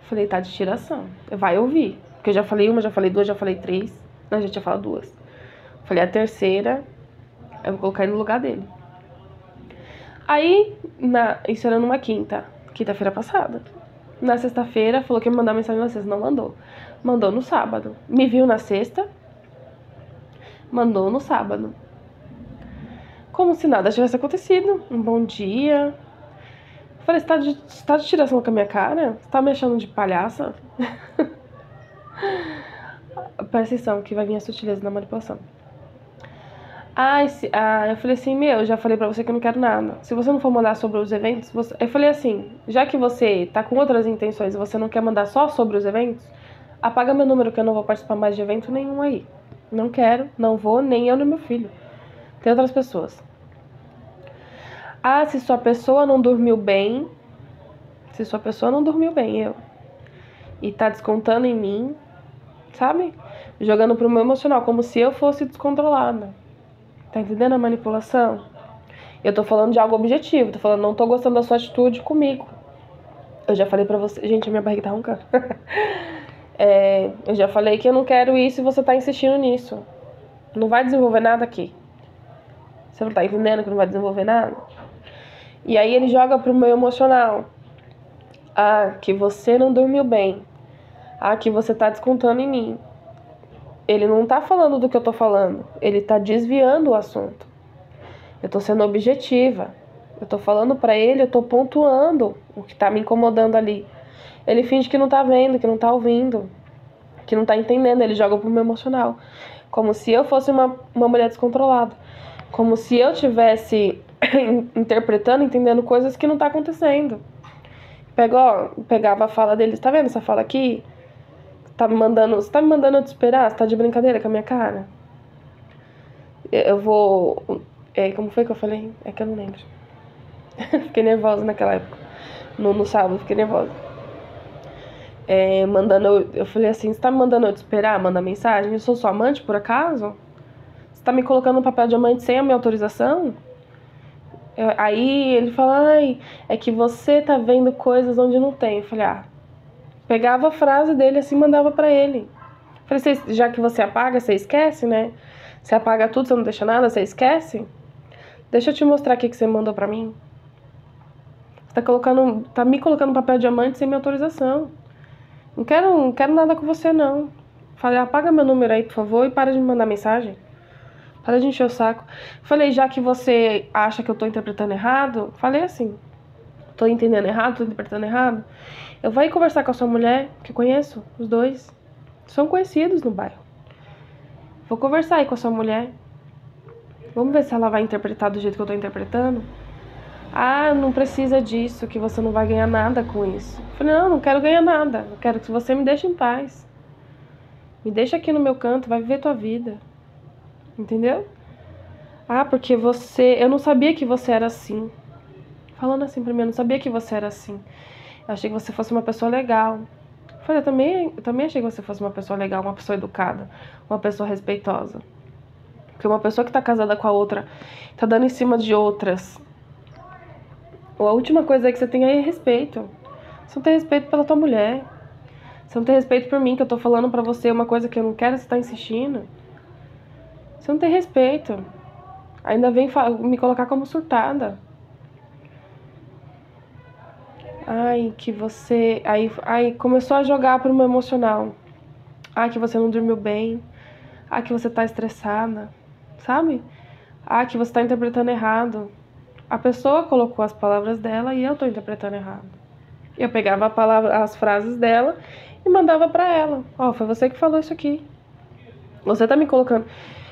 Falei, tá de tiração. Vai ouvir. Porque eu já falei uma, já falei duas, já falei três. Não, já tinha falado duas. Falei, a terceira, eu vou colocar ele no lugar dele. Aí, isso era numa quinta-feira passada. Na sexta-feira, falou que ia mandar mensagem na sexta, não mandou. Mandou no sábado. Me viu na sexta, mandou no sábado. Como se nada tivesse acontecido. Um bom dia. Falei, você tá de tiração com a minha cara? Você tá me achando de palhaça? Presta atenção que vai vir a sutileza da manipulação. Eu falei assim, eu já falei pra você que eu não quero nada. Se você não for mandar sobre os eventos, eu falei assim, já que você tá com outras intenções e você não quer mandar só sobre os eventos, apaga meu número que eu não vou participar mais de evento nenhum aí. Não quero, não vou, nem eu nem meu filho. Tem outras pessoas. Se sua pessoa não dormiu bem, e tá descontando em mim, sabe? Jogando pro meu emocional, como se eu fosse descontrolada. Tá entendendo a manipulação? Eu tô falando de algo objetivo, tô falando, não tô gostando da sua atitude comigo. Eu já falei pra você, gente, a minha barriga tá roncando. Eu já falei que eu não quero isso e você tá insistindo nisso. Não vai desenvolver nada aqui. Você não tá entendendo que não vai desenvolver nada? E aí ele joga pro meu emocional. Que você não dormiu bem. Que você tá descontando em mim. Ele não tá falando do que eu tô falando. Ele tá desviando o assunto. Eu tô sendo objetiva. Eu tô falando pra ele, eu tô pontuando o que tá me incomodando ali. Ele finge que não tá vendo, que não tá ouvindo, que não tá entendendo. Ele joga pro meu emocional. Como se eu fosse uma mulher descontrolada. Como se eu tivesse interpretando, entendendo coisas que não tá acontecendo. Pegava a fala dele. Tá vendo essa fala aqui? Você tá me mandando eu te esperar? Você tá de brincadeira com a minha cara? Eu vou... como foi que eu falei? É que eu não lembro. Fiquei nervosa naquela época. No sábado, fiquei nervosa. Eu falei assim, você tá me mandando eu te esperar? Manda mensagem. Eu sou sua amante, por acaso? Você tá me colocando no papel de amante sem a minha autorização? Aí ele fala, é que você tá vendo coisas onde não tem. Eu falei, pegava a frase dele assim e mandava pra ele. Eu falei, já que você apaga, você esquece, né? Você apaga tudo, você não deixa nada, você esquece? Deixa eu te mostrar o que você mandou pra mim. Você tá me colocando no papel de amante sem minha autorização. Não quero nada com você, não. Falei, apaga meu número aí, por favor, e para de me mandar mensagem. Para de encher o saco. Falei, já que você acha que eu tô interpretando errado, falei assim, tô entendendo errado, tô interpretando errado, eu vou ir conversar com a sua mulher, que eu conheço, os dois. São conhecidos no bairro. Vou conversar aí com a sua mulher. Vamos ver se ela vai interpretar do jeito que eu tô interpretando. Não precisa disso, que você não vai ganhar nada com isso. Falei, não quero ganhar nada. Eu quero que você me deixe em paz. Me deixa aqui no meu canto, vai viver tua vida. Entendeu? Porque eu não sabia que você era assim. Falando assim pra mim, eu não sabia que você era assim. Eu achei que você fosse uma pessoa legal. Eu falei, eu também achei que você fosse uma pessoa legal, uma pessoa educada, uma pessoa respeitosa. Porque uma pessoa que tá casada com a outra, tá dando em cima de outras. A última coisa que você tem aí é respeito. Você não tem respeito pela tua mulher. Você não tem respeito por mim, que eu tô falando pra você uma coisa que eu não quero, você tá insistindo. Você não tem respeito. Ainda vem me colocar como surtada. Que você... Aí começou a jogar pro meu emocional. Que você não dormiu bem. Que você tá estressada. Sabe? Que você tá interpretando errado. A pessoa colocou as palavras dela e eu tô interpretando errado. Eu pegava as frases dela e mandava pra ela. Foi você que falou isso aqui. Você tá me colocando...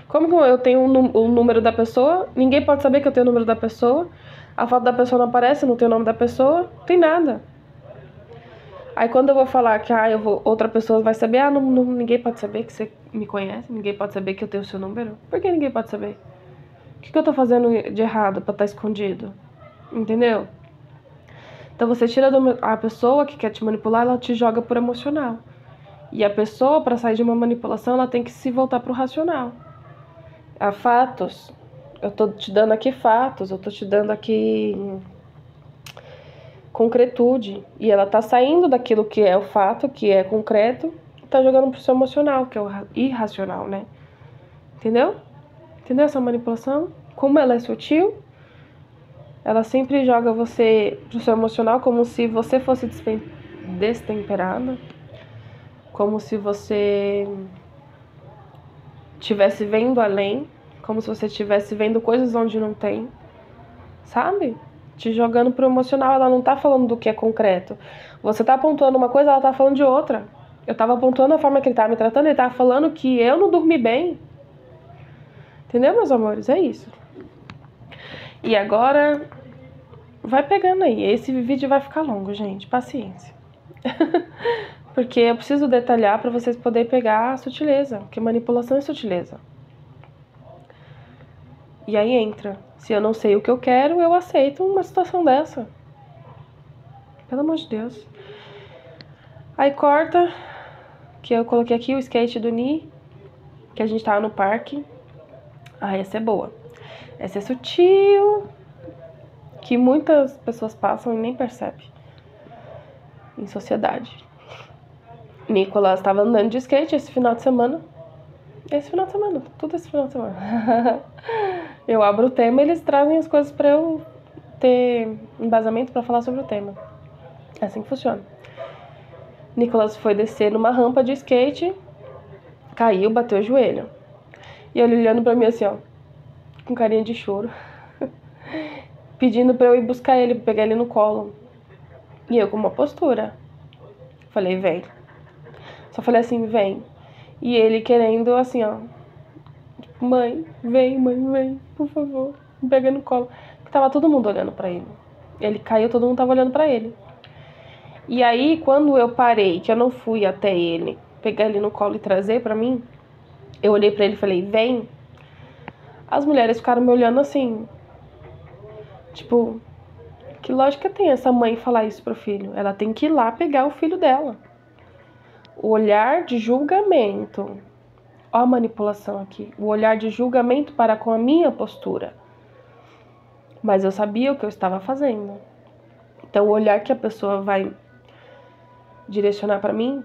Como que eu tenho o número da pessoa? Ninguém pode saber que eu tenho o número da pessoa. A foto da pessoa não aparece, não tem o nome da pessoa. Não tem nada. Aí quando eu vou falar que outra pessoa vai saber, ninguém pode saber que você me conhece. Ninguém pode saber que eu tenho o seu número. Por que ninguém pode saber? O que eu tô fazendo de errado pra estar escondido? Entendeu? Então você tira a pessoa que quer te manipular, ela te joga por emocional. E a pessoa, pra sair de uma manipulação, ela tem que se voltar pro racional. Há fatos. Eu tô te dando aqui fatos, eu tô te dando aqui concretude. E ela tá saindo daquilo que é o fato, que é concreto, e tá jogando pro seu emocional, que é o irracional, né? Entendeu? Entendeu essa manipulação? Como ela é sutil, ela sempre joga você pro seu emocional como se você fosse destemperada, como se você estivesse vendo além, como se você estivesse vendo coisas onde não tem, sabe? Te jogando pro emocional, ela não tá falando do que é concreto. Você tá apontando uma coisa, ela tá falando de outra. Eu tava apontando a forma que ele tava me tratando, ele tava falando que eu não dormi bem. Entendeu, meus amores? É isso. E agora, vai pegando aí. Esse vídeo vai ficar longo, gente. Paciência. Porque eu preciso detalhar pra vocês poderem pegar a sutileza. Porque manipulação é sutileza. E aí entra. Se eu não sei o que eu quero, eu aceito uma situação dessa. Pelo amor de Deus. Aí corta, que eu coloquei aqui o skate do Ni, que a gente tava no parque. Ah, essa é boa. Essa é sutil, que muitas pessoas passam e nem percebem em sociedade. Nicolas estava andando de skate esse final de semana. Tudo esse final de semana. Eu abro o tema e eles trazem as coisas pra eu ter embasamento pra falar sobre o tema. É assim que funciona. Nicolas foi descer numa rampa de skate, caiu, bateu o joelho. E ele olhando pra mim assim, ó, com carinha de choro, pedindo pra eu ir buscar ele, pegar ele no colo. E eu com uma postura. Falei, vem. Só falei assim, vem. E ele querendo assim, ó, mãe, vem, por favor, me pega no colo. Porque tava todo mundo olhando pra ele. Ele caiu, todo mundo tava olhando pra ele. E aí, quando eu parei, que eu não fui até ele, pegar ele no colo e trazer pra mim, eu olhei pra ele e falei, vem. As mulheres ficaram me olhando assim, tipo, que lógica tem essa mãe falar isso pro filho? Ela tem que ir lá pegar o filho dela. O olhar de julgamento. Ó a manipulação aqui. O olhar de julgamento para com a minha postura. Mas eu sabia o que eu estava fazendo. Então, o olhar que a pessoa vai direcionar pra mim,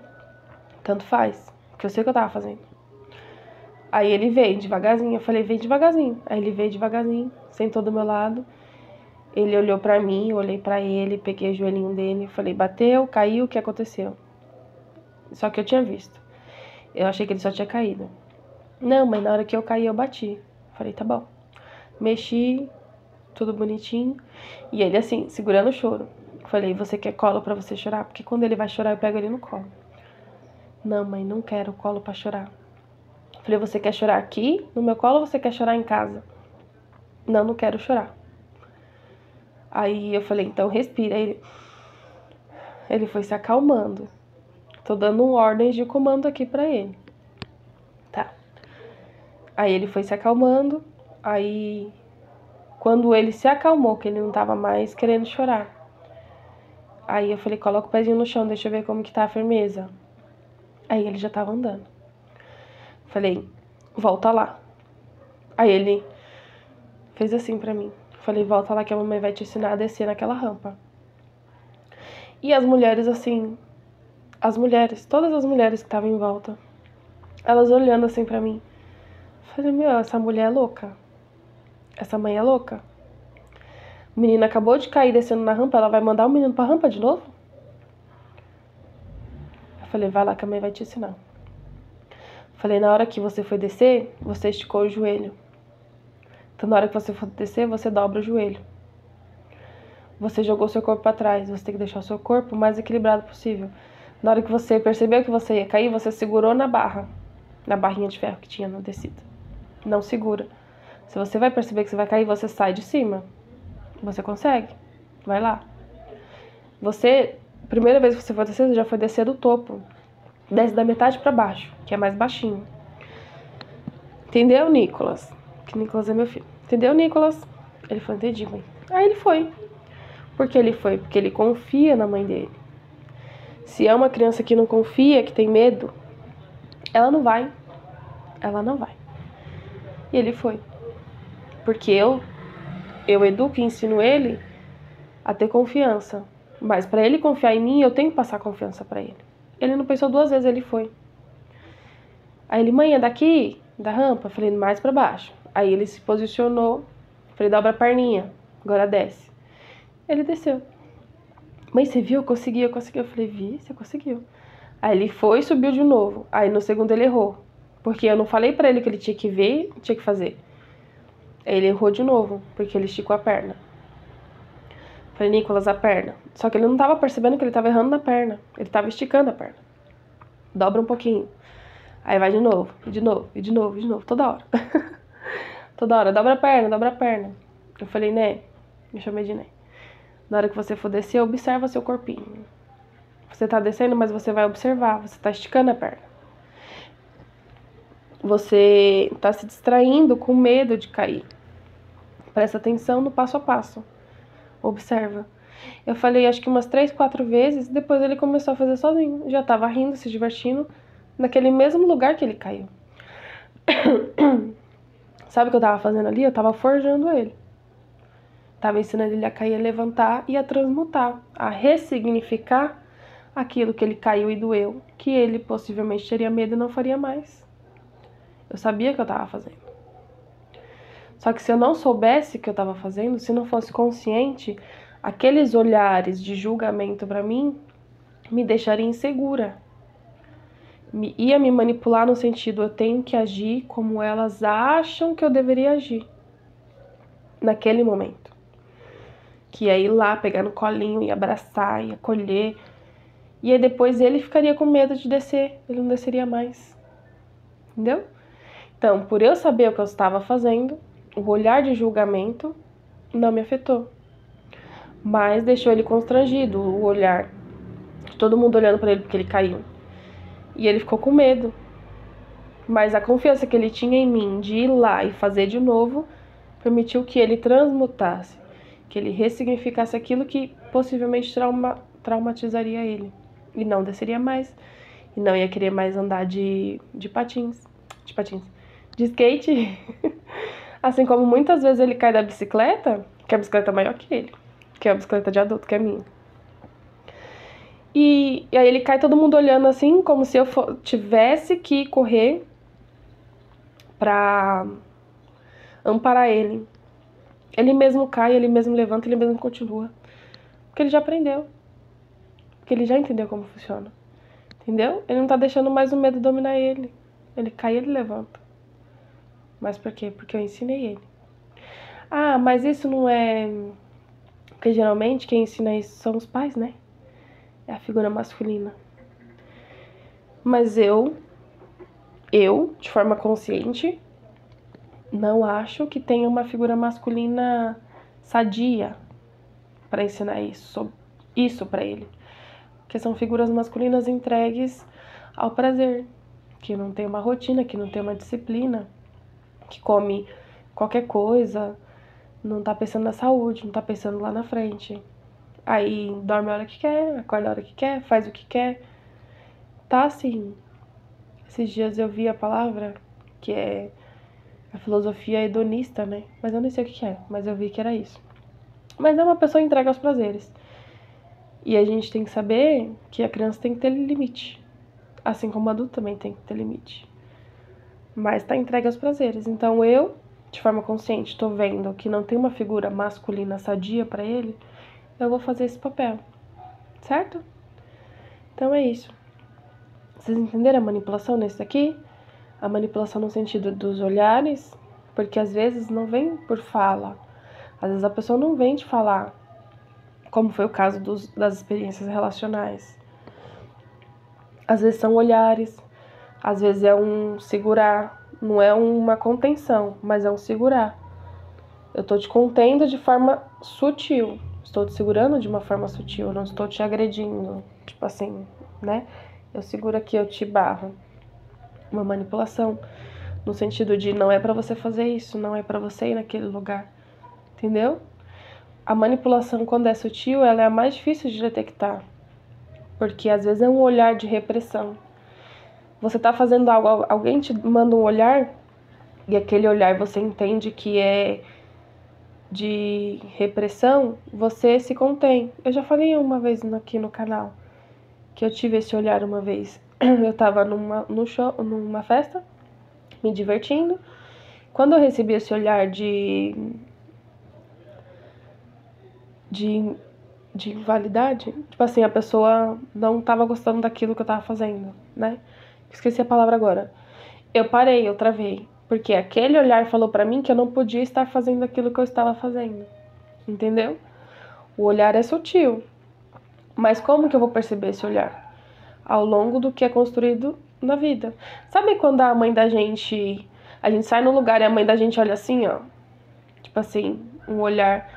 tanto faz. Porque eu sei o que eu tava fazendo. Aí ele veio devagarzinho. Eu falei, vem devagarzinho. Aí ele veio devagarzinho, sentou do meu lado. Ele olhou pra mim, eu olhei pra ele, peguei o joelhinho dele. Falei, bateu, caiu, o que aconteceu? Só que eu tinha visto. Eu achei que ele só tinha caído. Não, mas na hora que eu caí, eu bati. Falei, tá bom. Mexi, tudo bonitinho. E ele assim, segurando o choro. Falei, você quer colo pra você chorar? Porque quando ele vai chorar, eu pego ele no colo. Não, mãe, não quero colo pra chorar. Falei, você quer chorar aqui, no meu colo, ou você quer chorar em casa? Não, não quero chorar. Aí eu falei, então respira. Ele foi se acalmando. Tô dando ordens de comando aqui pra ele. Tá. Aí ele foi se acalmando. Aí, quando ele se acalmou, que ele não tava mais querendo chorar. Aí eu falei, coloca o pezinho no chão, deixa eu ver como que tá a firmeza. Aí ele já tava andando. Falei, volta lá. Aí ele fez assim pra mim. Falei, volta lá que a mamãe vai te ensinar a descer naquela rampa. E as mulheres assim, todas as mulheres que estavam em volta, elas olhando assim pra mim. Falei, meu, essa mulher é louca. Essa mãe é louca. O menino acabou de cair descendo na rampa, ela vai mandar o menino pra rampa de novo? Eu falei, vai lá que a mãe vai te ensinar. Falei, na hora que você foi descer, você esticou o joelho. Então na hora que você for descer, você dobra o joelho. Você jogou seu corpo pra trás, você tem que deixar o seu corpo o mais equilibrado possível. Na hora que você percebeu que você ia cair, você segurou na barra. Na barrinha de ferro que tinha na descida. Não segura. Se você vai perceber que você vai cair, você sai de cima. Você consegue. Vai lá. Você, primeira vez que você for descer, você já foi descer do topo. Desce da metade pra baixo, que é mais baixinho. Entendeu, Nicolas? Que Nicolas é meu filho. Entendeu, Nicolas? Ele falou, entendi, mãe. Aí ele foi. Por que ele foi? Porque ele confia na mãe dele. Se é uma criança que não confia, que tem medo, ela não vai. Ela não vai. E ele foi. Porque eu educo e ensino ele a ter confiança. Mas para ele confiar em mim, eu tenho que passar confiança para ele. Ele não pensou 2 vezes, ele foi. Aí ele, mãe, é daqui, da rampa? Eu falei, mais para baixo. Aí ele se posicionou, falei, dobra a perninha, agora desce. Ele desceu. Mãe, você viu? Eu consegui. Eu falei, vi, você conseguiu. Aí ele foi e subiu de novo. Aí no segundo ele errou. Porque eu não falei pra ele que ele tinha que ver, tinha que fazer. Aí ele errou de novo, porque ele esticou a perna. Falei, Nicolas, a perna. Só que ele não tava percebendo que ele tava errando na perna. Ele tava esticando a perna. Dobra um pouquinho. Aí vai de novo, e de novo, e de novo, e de novo, toda hora. Toda hora, dobra a perna, dobra a perna. Eu falei, Né, me chamei de Né. Na hora que você for descer, observa seu corpinho. Você tá descendo, mas você vai observar, você tá esticando a perna. Você tá se distraindo com medo de cair. Presta atenção no passo a passo. Observa. Eu falei acho que umas 3, 4 vezes, depois ele começou a fazer sozinho. Já tava rindo, se divertindo, naquele mesmo lugar que ele caiu. Sabe o que eu tava fazendo ali? Eu tava forjando ele. Tava ensinando ele a cair, a levantar e a transmutar, a ressignificar aquilo que ele caiu e doeu, que ele possivelmente teria medo e não faria mais. Eu sabia o que eu tava fazendo. Só que se eu não soubesse o que eu tava fazendo, se não fosse consciente, aqueles olhares de julgamento pra mim me deixariam insegura. Ia me manipular no sentido, eu tenho que agir como elas acham que eu deveria agir. Naquele momento. Que ia ir lá, pegar no colinho, ia abraçar, ia acolher. E aí depois ele ficaria com medo de descer, ele não desceria mais. Entendeu? Então, por eu saber o que eu estava fazendo, o olhar de julgamento não me afetou. Mas deixou ele constrangido, o olhar. Todo mundo olhando para ele porque ele caiu. E ele ficou com medo. Mas a confiança que ele tinha em mim de ir lá e fazer de novo permitiu que ele transmutasse, que ele ressignificasse aquilo que possivelmente traumatizaria ele. E não desceria mais. E não ia querer mais andar de patins. De skate. Assim como muitas vezes ele cai da bicicleta, que a bicicleta é maior que ele. Que é a bicicleta de adulto, que é minha. E aí ele cai, todo mundo olhando assim, como se eu tivesse que correr pra amparar ele. Ele mesmo cai, ele mesmo levanta, ele mesmo continua. Porque ele já aprendeu. Porque ele já entendeu como funciona. Entendeu? Ele não tá deixando mais o medo dominar ele. Ele cai e ele levanta. Mas por quê? Porque eu ensinei ele. Ah, mas isso não é... Porque geralmente quem ensina isso são os pais, né? É a figura masculina. Mas eu, de forma consciente, não acho que tenha uma figura masculina sadia para ensinar isso para ele. Porque são figuras masculinas entregues ao prazer, que não tem uma rotina, que não tem uma disciplina, que come qualquer coisa, não tá pensando na saúde, não tá pensando lá na frente. Aí dorme a hora que quer, acorda a hora que quer, faz o que quer. Tá assim. Esses dias eu vi a palavra, que é a filosofia hedonista, né? Mas eu não sei o que é, mas eu vi que era isso. Mas é uma pessoa entregue aos prazeres. E a gente tem que saber que a criança tem que ter limite. Assim como o adulto também tem que ter limite. Mas tá entregue aos prazeres. Então eu, de forma consciente, tô vendo que não tem uma figura masculina sadia pra ele, eu vou fazer esse papel. Certo? Então é isso. Vocês entenderam a manipulação nesse daqui? A manipulação no sentido dos olhares, porque às vezes não vem por fala. Às vezes a pessoa não vem te falar, como foi o caso das experiências relacionais. Às vezes são olhares, às vezes é um segurar, não é uma contenção, mas é um segurar. Eu tô te contendo de forma sutil, estou te segurando de uma forma sutil, eu não estou te agredindo, tipo assim, né? Eu seguro aqui, eu te barro. Uma manipulação, no sentido de não é pra você fazer isso, não é pra você ir naquele lugar, entendeu? A manipulação, quando é sutil, ela é a mais difícil de detectar, porque às vezes é um olhar de repressão. Você tá fazendo algo, alguém te manda um olhar e aquele olhar você entende que é de repressão, você se contém. Eu já falei uma vez aqui no canal que eu tive esse olhar uma vez. Eu tava numa festa, me divertindo. Quando eu recebi esse olhar de invalidade, tipo assim, a pessoa não tava gostando daquilo que eu tava fazendo, né? Esqueci a palavra agora. Eu parei, eu travei, porque aquele olhar falou pra mim que eu não podia estar fazendo aquilo que eu estava fazendo, entendeu? O olhar é sutil, mas como que eu vou perceber esse olhar? Ao longo do que é construído na vida. Sabe quando a gente sai no lugar e a mãe da gente olha assim, ó, tipo assim, um olhar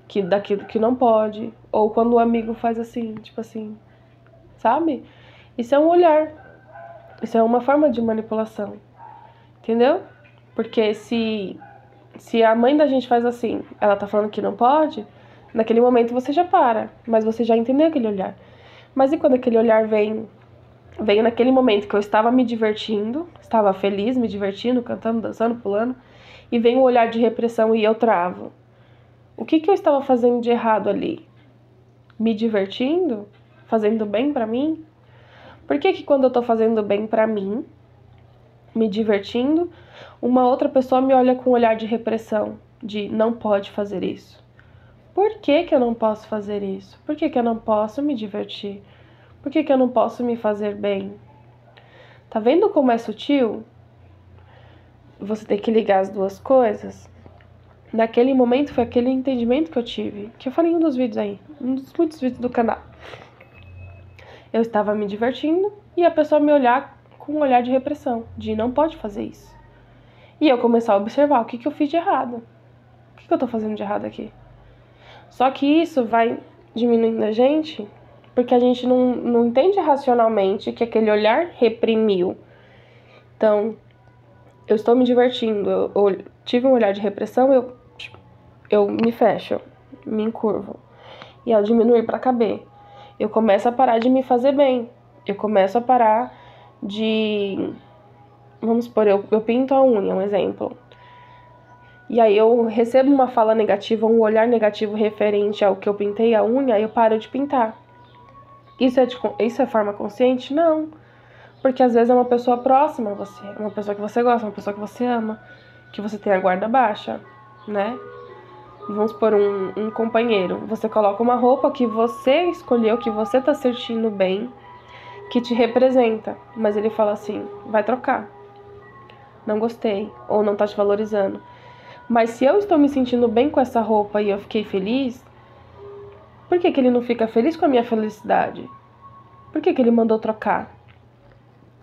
que daquilo que não pode, ou quando o amigo faz assim, tipo assim, sabe? Isso é um olhar, isso é uma forma de manipulação, entendeu? Porque se a mãe da gente faz assim, ela tá falando que não pode, naquele momento você já para, mas você já entendeu aquele olhar. Mas e quando aquele olhar veio naquele momento que eu estava me divertindo, estava feliz, me divertindo, cantando, dançando, pulando, e vem um olhar de repressão e eu travo. O que eu estava fazendo de errado ali? Me divertindo? Fazendo bem pra mim? Por que quando eu tô fazendo bem pra mim, me divertindo, uma outra pessoa me olha com um olhar de repressão, de não pode fazer isso? Por que eu não posso fazer isso? Por que eu não posso me divertir? Por que eu não posso me fazer bem? Tá vendo como é sutil? Você tem que ligar as duas coisas. Naquele momento foi aquele entendimento que eu tive, que eu falei em um dos vídeos aí, um dos muitos vídeos do canal. Eu estava me divertindo e a pessoa me olhar com um olhar de repressão, de não pode fazer isso. E eu começar a observar o que eu fiz de errado. O que eu tô fazendo de errado aqui? Só que isso vai diminuindo a gente, porque a gente não entende racionalmente que aquele olhar reprimiu. Então, eu estou me divertindo, eu tive um olhar de repressão, eu me fecho, me encurvo. E ao diminuir para caber, eu começo a parar de me fazer bem. Eu começo a parar de... Vamos supor, eu pinto a unha, um exemplo. E aí eu recebo uma fala negativa, um olhar negativo referente ao que eu pintei a unha, aí eu paro de pintar. Isso é forma consciente? Não. Porque às vezes é uma pessoa próxima a você, uma pessoa que você gosta, uma pessoa que você ama, que você tem a guarda baixa, né? Vamos supor um companheiro. Você coloca uma roupa que você escolheu, que você tá sentindo bem, que te representa. Mas ele fala assim, vai trocar. Não gostei. Ou não tá te valorizando. Mas se eu estou me sentindo bem com essa roupa e eu fiquei feliz, por que ele não fica feliz com a minha felicidade? Por que ele mandou trocar?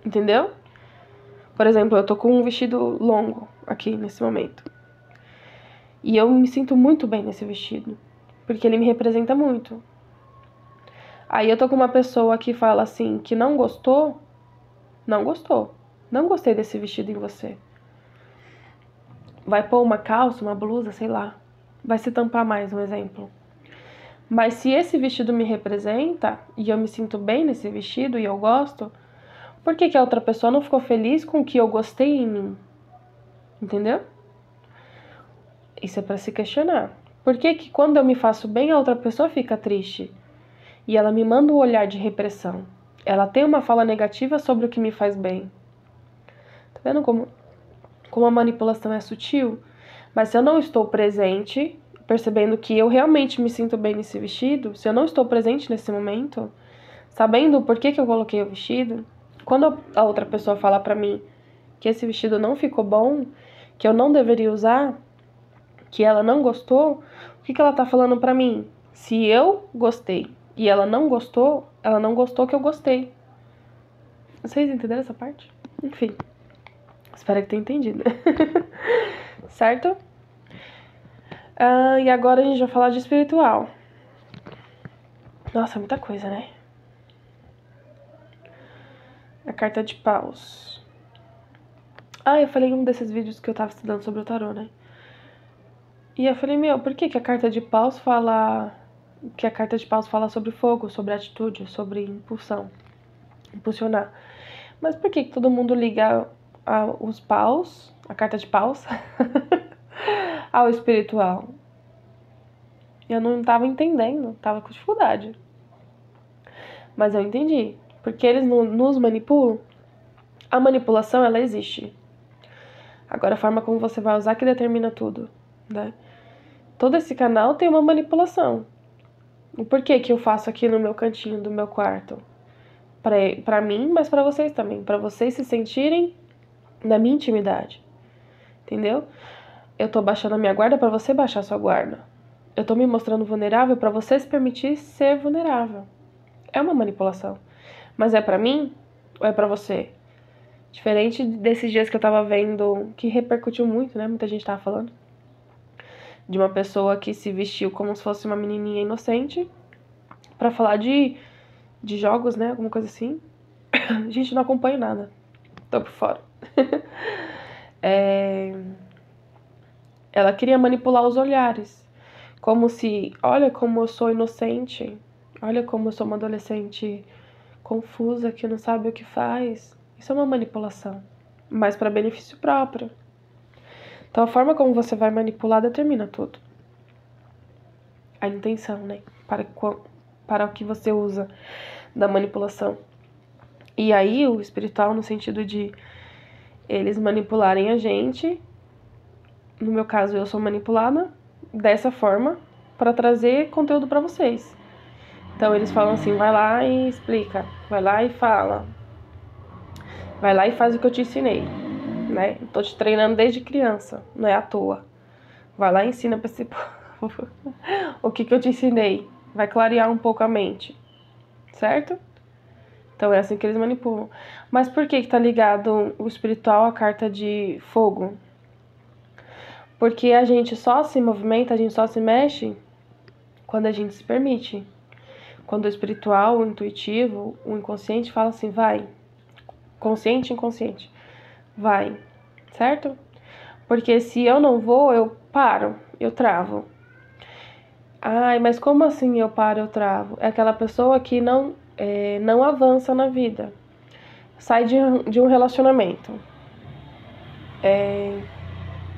Entendeu? Por exemplo, eu tô com um vestido longo aqui nesse momento. E eu me sinto muito bem nesse vestido, porque ele me representa muito. Aí eu tô com uma pessoa que fala assim, que não gostou, não gostou. Não gostei desse vestido em você. Vai pôr uma calça, uma blusa, sei lá. Vai se tampar mais, um exemplo. Mas se esse vestido me representa, e eu me sinto bem nesse vestido e eu gosto, por que a outra pessoa não ficou feliz com o que eu gostei em mim? Entendeu? Isso é pra se questionar. Por que quando eu me faço bem, a outra pessoa fica triste? E ela me manda um olhar de repressão. Ela tem uma fala negativa sobre o que me faz bem. Tá vendo como a manipulação é sutil? Mas se eu não estou presente, percebendo que eu realmente me sinto bem nesse vestido, se eu não estou presente nesse momento, sabendo por que eu coloquei o vestido, quando a outra pessoa fala pra mim que esse vestido não ficou bom, que eu não deveria usar, que ela não gostou, o que ela tá falando pra mim? Se eu gostei e ela não gostou que eu gostei. Vocês entenderam essa parte? Enfim, espero que tenha entendido. Certo? E agora a gente vai falar de espiritual. Nossa, muita coisa, né? A carta de paus. Eu falei em um desses vídeos que eu tava estudando sobre o tarô, né? E eu falei, por que a carta de paus fala... Que a carta de paus fala sobre fogo, sobre atitude, sobre impulsão. Impulsionar. Mas por que todo mundo liga os paus, a carta de paus, ao espiritual. Eu não estava entendendo, estava com dificuldade. Mas eu entendi. Porque eles nos manipulam. A manipulação, ela existe. Agora, a forma como você vai usar que determina tudo, né? Todo esse canal tem uma manipulação. O porquê que eu faço aqui no meu cantinho do meu quarto? Pra mim, mas pra vocês também. Pra vocês se sentirem na minha intimidade. Entendeu? Eu tô baixando a minha guarda pra você baixar a sua guarda. Eu tô me mostrando vulnerável pra você se permitir ser vulnerável. É uma manipulação. Mas é pra mim ou é pra você? Diferente desses dias que eu tava vendo, que repercutiu muito, né? Muita gente tava falando. De uma pessoa que se vestiu como se fosse uma menininha inocente pra falar de jogos, né? Alguma coisa assim. Gente, não acompanho nada. Tô por fora. Ela queria manipular os olhares. Como se, olha como eu sou inocente. Olha como eu sou uma adolescente confusa que não sabe o que faz. Isso é uma manipulação. Mas para benefício próprio. Então a forma como você vai manipular determina tudo. A intenção, né? Para o que você usa da manipulação. E aí o espiritual no sentido de eles manipularem a gente. No meu caso, eu sou manipulada dessa forma para trazer conteúdo para vocês. Então eles falam assim, vai lá e explica, vai lá e fala, vai lá e faz o que eu te ensinei, né? Eu tô te treinando desde criança, não é à toa. Vai lá e ensina pra esse povo o que eu te ensinei, vai clarear um pouco a mente, certo? Então é assim que eles manipulam. Mas por que tá ligado o espiritual à carta de fogo? Porque a gente só se movimenta, a gente só se mexe quando a gente se permite. Quando o espiritual, o intuitivo, o inconsciente fala assim, vai. Consciente e inconsciente. Vai. Certo? Porque se eu não vou, eu paro, eu travo. Ai, mas como assim eu paro, eu travo? É aquela pessoa que não avança na vida. Sai de um relacionamento.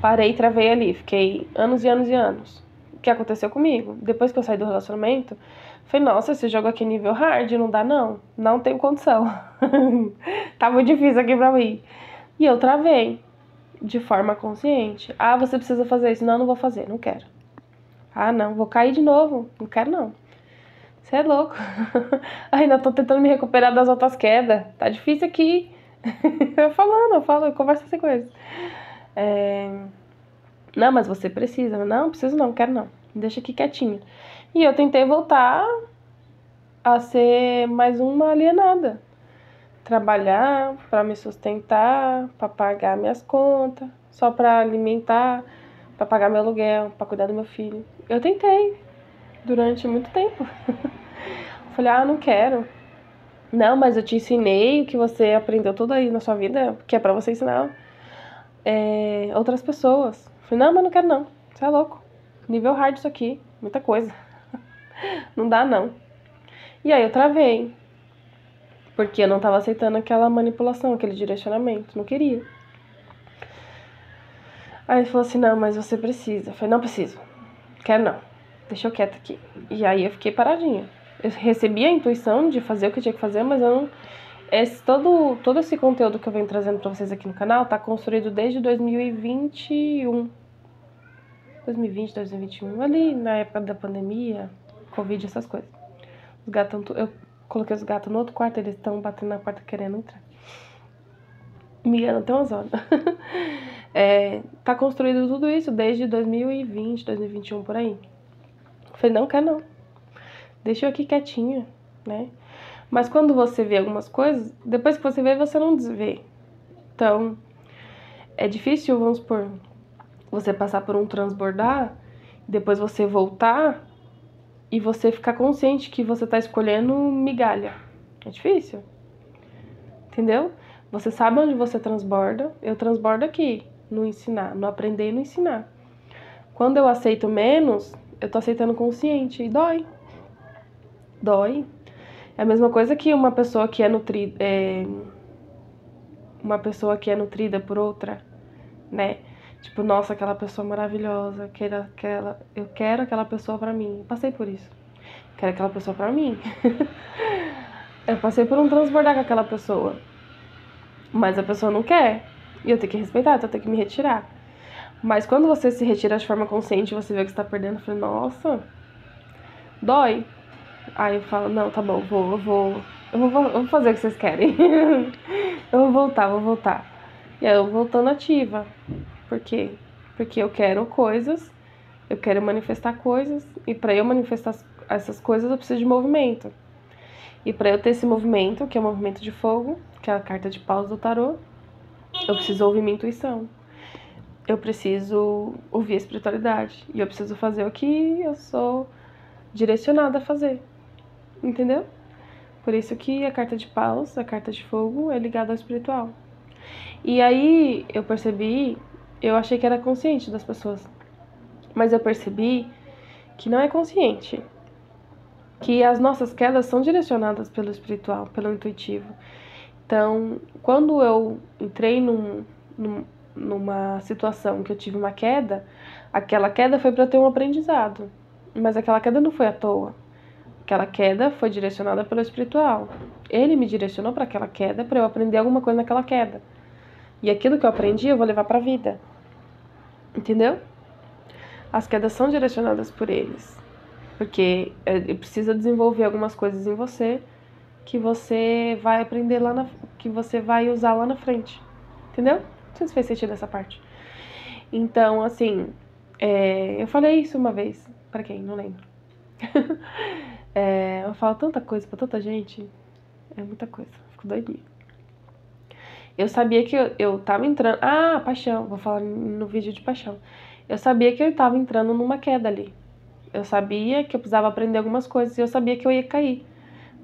Parei, travei ali, fiquei anos e anos e anos. O que aconteceu comigo? Depois que eu saí do relacionamento, falei, nossa, esse jogo aqui é nível hard, não dá não. Não tenho condição. Tá muito difícil aqui pra mim. E eu travei, de forma consciente. Ah, você precisa fazer isso. Não, não vou fazer, não quero. Ah, não, vou cair de novo. Não quero não. Você é louco. Ainda tô tentando me recuperar das outras quedas. Tá difícil aqui. Eu converso assim com eles. Não, mas você precisa. Não, preciso não, quero não. Me deixa aqui quietinha. E eu tentei voltar a ser mais uma alienada. Trabalhar para me sustentar, para pagar minhas contas, só para alimentar, para pagar meu aluguel, para cuidar do meu filho. Eu tentei durante muito tempo. Falei, não quero. Não, mas eu te ensinei o que você aprendeu tudo aí na sua vida, que é para você ensinar outras pessoas. Falei, não, mas não quero não. Você é louco. Nível hard isso aqui. Muita coisa. Não dá não. E aí eu travei. Porque eu não tava aceitando aquela manipulação, aquele direcionamento. Não queria. Aí ele falou assim, não, mas você precisa. Eu falei, não preciso. Quero não. Deixa eu quieta aqui. E aí eu fiquei paradinha. Eu recebi a intuição de fazer o que eu tinha que fazer, mas eu não... todo esse conteúdo que eu venho trazendo pra vocês aqui no canal tá construído desde 2021. 2020, 2021. Ali na época da pandemia, Covid, essas coisas. Os gatos eu coloquei os gatos no outro quarto, eles estão batendo na porta querendo entrar. Me engano até umas horas. Tá construído tudo isso desde 2020, 2021, por aí. Eu falei, não quero não. Deixa eu aqui quietinha, né? Mas quando você vê algumas coisas, depois que você vê, você não desvê. Então, é difícil, vamos supor, você passar por um transbordar, depois você voltar e você ficar consciente que você tá escolhendo migalha. É difícil. Entendeu? Você sabe onde você transborda, eu transbordo aqui, no ensinar, no aprender e no ensinar. Quando eu aceito menos, eu tô aceitando consciente e dói. Dói. É a mesma coisa que uma pessoa que é uma pessoa que é nutrida por outra, né? Tipo, nossa, aquela pessoa maravilhosa, eu quero aquela pessoa pra mim. Eu passei por isso. Quero aquela pessoa pra mim. Eu passei por um transbordar com aquela pessoa. Mas a pessoa não quer. E eu tenho que respeitar, então eu tenho que me retirar. Mas quando você se retira de forma consciente, você vê que você tá perdendo, eu falei, nossa, dói. Aí eu falo, não, tá bom, eu vou fazer o que vocês querem. Eu vou voltar. E aí eu voltando ativa. Por quê? Porque eu quero coisas, eu quero manifestar coisas, e para eu manifestar essas coisas eu preciso de movimento. E para eu ter esse movimento, que é o movimento de fogo, que é a carta de paus do tarô, eu preciso ouvir minha intuição. Eu preciso ouvir a espiritualidade. E eu preciso fazer o que eu sou direcionada a fazer. Entendeu? Por isso que a carta de paus, a carta de fogo, é ligada ao espiritual. E aí eu percebi, eu achei que era consciente das pessoas. Mas eu percebi que não é consciente. Que as nossas quedas são direcionadas pelo espiritual, pelo intuitivo. Então, quando eu entrei numa situação que eu tive uma queda, aquela queda foi para eu ter um aprendizado. Mas aquela queda não foi à toa. Aquela queda foi direcionada pelo espiritual. Ele me direcionou para aquela queda para eu aprender alguma coisa naquela queda. E aquilo que eu aprendi eu vou levar para a vida. Entendeu? As quedas são direcionadas por eles. Porque precisa desenvolver algumas coisas em você que você vai aprender que você vai usar lá na frente. Entendeu? Não sei se fez sentido essa parte. Então, assim, eu falei isso uma vez. Pra quem? Não lembro. Eu falo tanta coisa pra tanta gente. É muita coisa. Fico doidinha. Eu sabia que eu tava entrando... Ah, paixão. Vou falar no vídeo de paixão. Eu sabia que eu tava entrando numa queda ali. Eu sabia que eu precisava aprender algumas coisas e eu sabia que eu ia cair.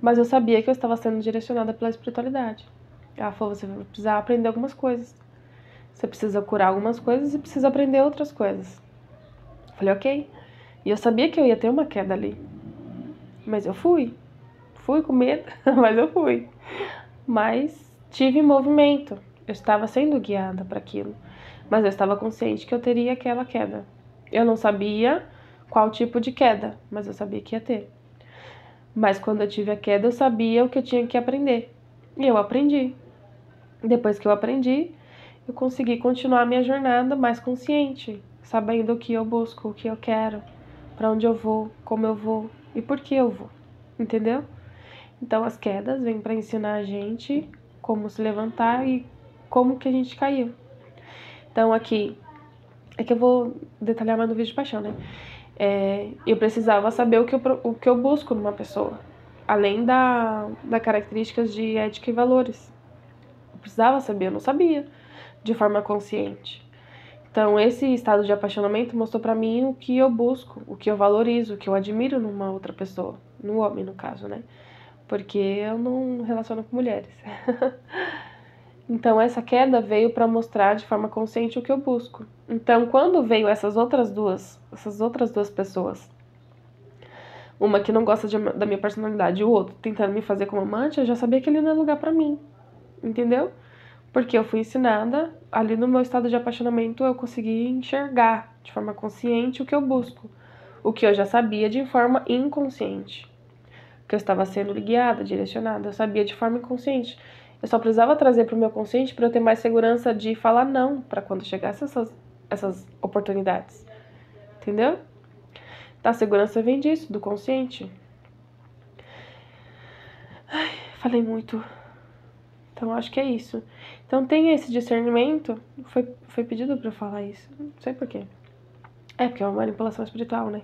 Mas eu sabia que eu estava sendo direcionada pela espiritualidade. Ela falou, você vai precisar aprender algumas coisas. Você precisa curar algumas coisas e precisa aprender outras coisas. Eu falei, ok. E eu sabia que eu ia ter uma queda ali. Mas eu fui. Fui com medo, mas eu fui. Mas tive movimento. Eu estava sendo guiada para aquilo. Mas eu estava consciente que eu teria aquela queda. Eu não sabia qual tipo de queda, mas eu sabia que ia ter. Mas quando eu tive a queda, eu sabia o que eu tinha que aprender. E eu aprendi. Depois que eu aprendi, eu consegui continuar a minha jornada mais consciente, sabendo o que eu busco, o que eu quero, para onde eu vou, como eu vou e por que eu vou. Entendeu? Então as quedas vêm para ensinar a gente como se levantar e como que a gente caiu. Então aqui, é que eu vou detalhar mais no vídeo de paixão, né? Eu precisava saber o que eu busco numa pessoa, além das características de ética e valores. Eu precisava saber, eu não sabia, de forma consciente. Então, esse estado de apaixonamento mostrou pra mim o que eu busco, o que eu valorizo, o que eu admiro numa outra pessoa, no homem, no caso, né? Porque eu não me relaciono com mulheres. Então, essa queda veio para mostrar de forma consciente o que eu busco. Então, quando veio essas outras duas pessoas, uma que não gosta da minha personalidade e o outro tentando me fazer como amante, eu já sabia que ele não é lugar para mim. Entendeu? Porque eu fui ensinada, ali no meu estado de apaixonamento, eu consegui enxergar de forma consciente o que eu busco. O que eu já sabia de forma inconsciente. Que eu estava sendo guiada, direcionada, eu sabia de forma inconsciente. Eu só precisava trazer para o meu consciente para eu ter mais segurança de falar não para quando chegasse essas oportunidades. Entendeu? Tá, a segurança vem disso, do consciente. Ai, falei muito. Então acho que é isso. Então tenha esse discernimento. Foi pedido para eu falar isso. Não sei porquê. Porque é uma manipulação espiritual, né?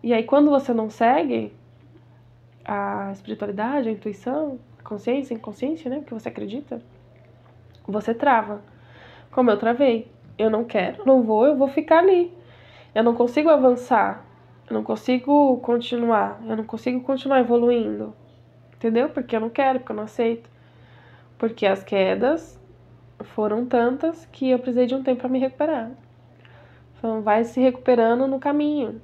E aí quando você não segue a espiritualidade, a intuição, a consciência, a inconsciência, né? Porque você acredita, você trava. Como eu travei. Eu não quero, não vou, eu vou ficar ali. Eu não consigo avançar. Eu não consigo continuar. Eu não consigo continuar evoluindo. Entendeu? Porque eu não quero, porque eu não aceito. Porque as quedas foram tantas que eu precisei de um tempo para me recuperar. Então vai se recuperando no caminho.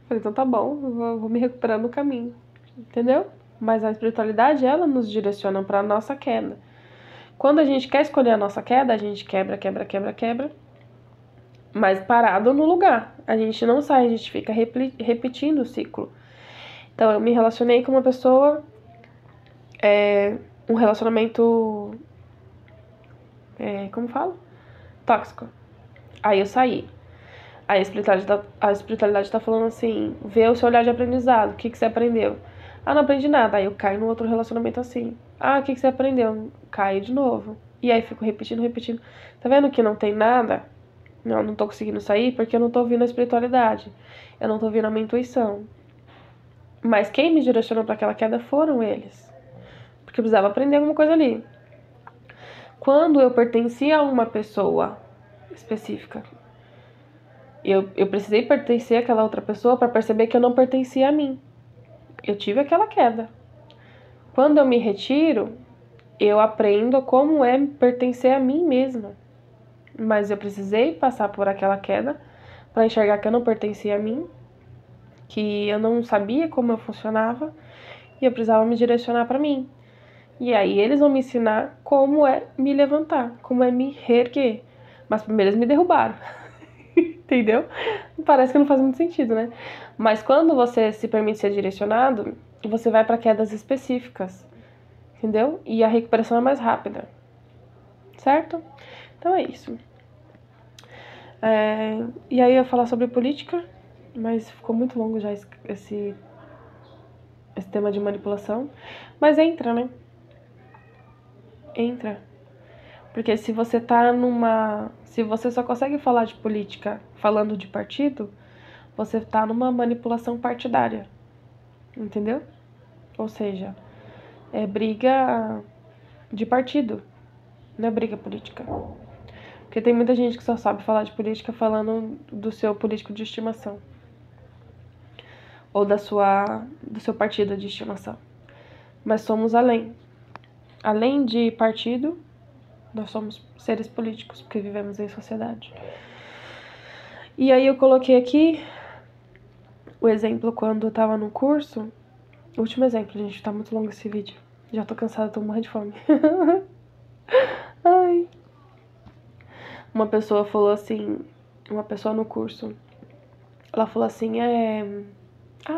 Falei, então tá bom, vou me recuperando no caminho. Entendeu? mas a espiritualidade, ela nos direciona para a nossa queda. Quando a gente quer escolher a nossa queda, a gente quebra, mas parado no lugar. A gente não sai, a gente fica repetindo o ciclo. Então, eu me relacionei com uma pessoa, um relacionamento, como falo? Tóxico. Aí eu saí. Aí a espiritualidade tá falando assim, vê o seu olhar de aprendizado, o que você aprendeu? Ah, não aprendi nada. Aí eu caio no outro relacionamento assim. Ah, o que você aprendeu? Caio de novo. E aí fico repetindo. Tá vendo que não tem nada? Não tô conseguindo sair porque eu não tô ouvindo a espiritualidade. Eu não tô ouvindo a minha intuição. Mas quem me direcionou para aquela queda foram eles. Porque eu precisava aprender alguma coisa ali. Quando eu pertencia a uma pessoa específica, eu precisei pertencer àquela outra pessoa para perceber que eu não pertencia a mim. Eu tive aquela queda. Quando eu me retiro, eu aprendo como é pertencer a mim mesma. Mas eu precisei passar por aquela queda para enxergar que eu não pertencia a mim, que eu não sabia como eu funcionava e eu precisava me direcionar para mim. E aí eles vão me ensinar como é me levantar, como é me reerguer. Mas primeiro eles me derrubaram. Entendeu? Parece que não faz muito sentido, né? Mas quando você se permite ser direcionado, você vai para quedas específicas. Entendeu? E a recuperação é mais rápida. Certo? Então é isso. E aí eu ia falar sobre política, mas ficou muito longo já esse tema de manipulação. Mas entra, né? Entra. Porque se você tá se você só consegue falar de política falando de partido, você tá numa manipulação partidária. Entendeu? Ou seja, é briga de partido, não é briga política. Porque tem muita gente que só sabe falar de política falando do seu político de estimação. Ou do seu partido de estimação. Mas somos além. Além de partido, nós somos seres políticos, porque vivemos em sociedade. E aí eu coloquei aqui o exemplo quando eu tava no curso. O último exemplo, gente, tá muito longo esse vídeo. Já tô cansada, tô morrendo de fome. Ai. Uma pessoa falou assim, uma pessoa no curso, ela falou assim,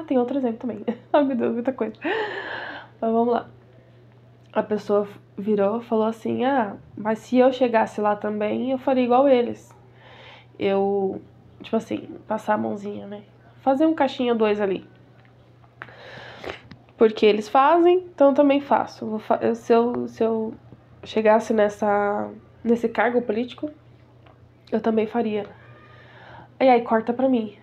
tem outro exemplo também. Ai, meu Deus, muita coisa. Mas vamos lá. A pessoa virou e falou assim, mas se eu chegasse lá também, eu faria igual eles. Eu, tipo assim, passar a mãozinha, né? Fazer um caixinha 2 ali. Porque eles fazem, então eu também faço. Se eu chegasse nesse cargo político, eu também faria. E aí corta pra mim.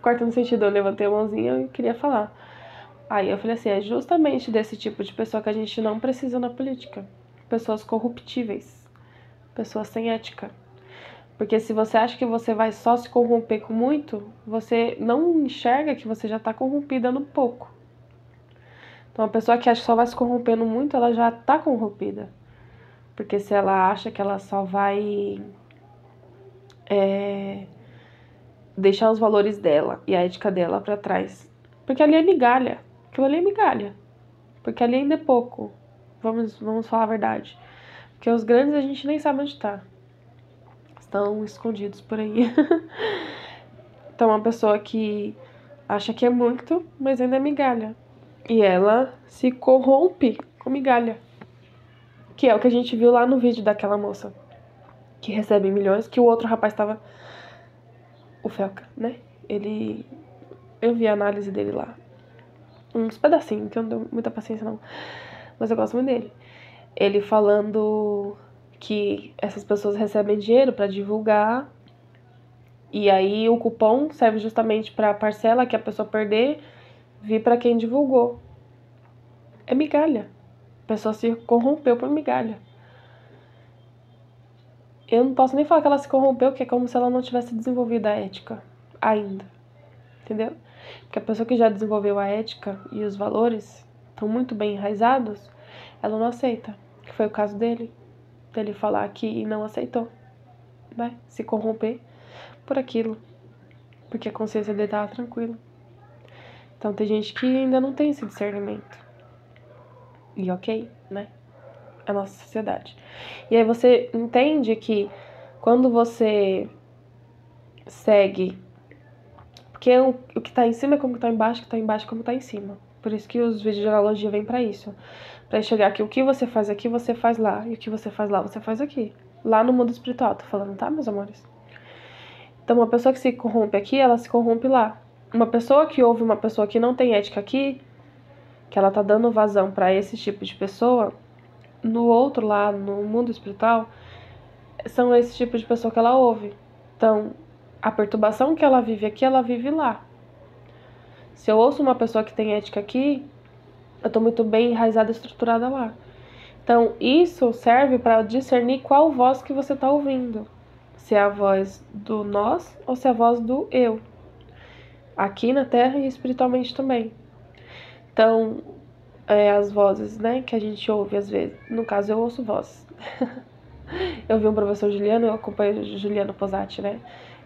Corta no sentido, eu levantei a mãozinha e queria falar. Aí eu falei assim, é justamente desse tipo de pessoa que a gente não precisa na política. Pessoas corruptíveis. Pessoas sem ética. Porque se você acha que você vai só se corromper com muito, você não enxerga que você já tá corrompida no pouco. Então, a pessoa que acha que só vai se corrompendo muito, ela já tá corrompida. Porque se ela acha que ela só vai deixar os valores dela e a ética dela pra trás. Porque ali é migalha. Aquilo ali é migalha. Porque ali ainda é pouco. Vamos falar a verdade. Porque os grandes a gente nem sabe onde tá. Estão escondidos por aí. Então, uma pessoa que acha que é muito, mas ainda é migalha. E ela se corrompe com migalha. Que é o que a gente viu lá no vídeo daquela moça que recebe milhões, que o outro rapaz tava... O Felca, né? Eu vi a análise dele lá. Uns pedacinhos, que eu não dou muita paciência não. Mas eu gosto muito dele. Ele falando que essas pessoas recebem dinheiro pra divulgar. E aí o cupom serve justamente pra parcela que a pessoa perder vir pra quem divulgou. É migalha. A pessoa se corrompeu por migalha. Eu não posso nem falar que ela se corrompeu, que é como se ela não tivesse desenvolvido a ética ainda. Entendeu? Porque a pessoa que já desenvolveu a ética e os valores estão muito bem enraizados, ela não aceita. Que foi o caso dele. Dele falar que não aceitou. Né? Se corromper por aquilo. Porque a consciência dele estava tranquila. Então tem gente que ainda não tem esse discernimento. E ok, né? A nossa sociedade. E aí você entende que quando você segue... Porque o que tá em cima é como que tá embaixo, o que tá embaixo é como tá em cima. Por isso que os vídeos de analogia vêm pra isso. Pra enxergar que o que você faz aqui, você faz lá. E o que você faz lá, você faz aqui. Lá no mundo espiritual, tô falando, tá, meus amores? Então, uma pessoa que se corrompe aqui, ela se corrompe lá. Uma pessoa que ouve uma pessoa que não tem ética aqui, que ela tá dando vazão pra esse tipo de pessoa, no outro lá, no mundo espiritual, são esse tipo de pessoa que ela ouve. Então, a perturbação que ela vive aqui, ela vive lá. Se eu ouço uma pessoa que tem ética aqui, eu tô muito bem enraizada e estruturada lá. Então, isso serve para discernir qual voz que você tá ouvindo. Se é a voz do nós ou se é a voz do eu. Aqui na Terra e espiritualmente também. Então, as vozes, né, que a gente ouve às vezes. No caso, eu ouço vozes. Eu vi um professor Juliano, eu acompanho o Juliano Posati, né?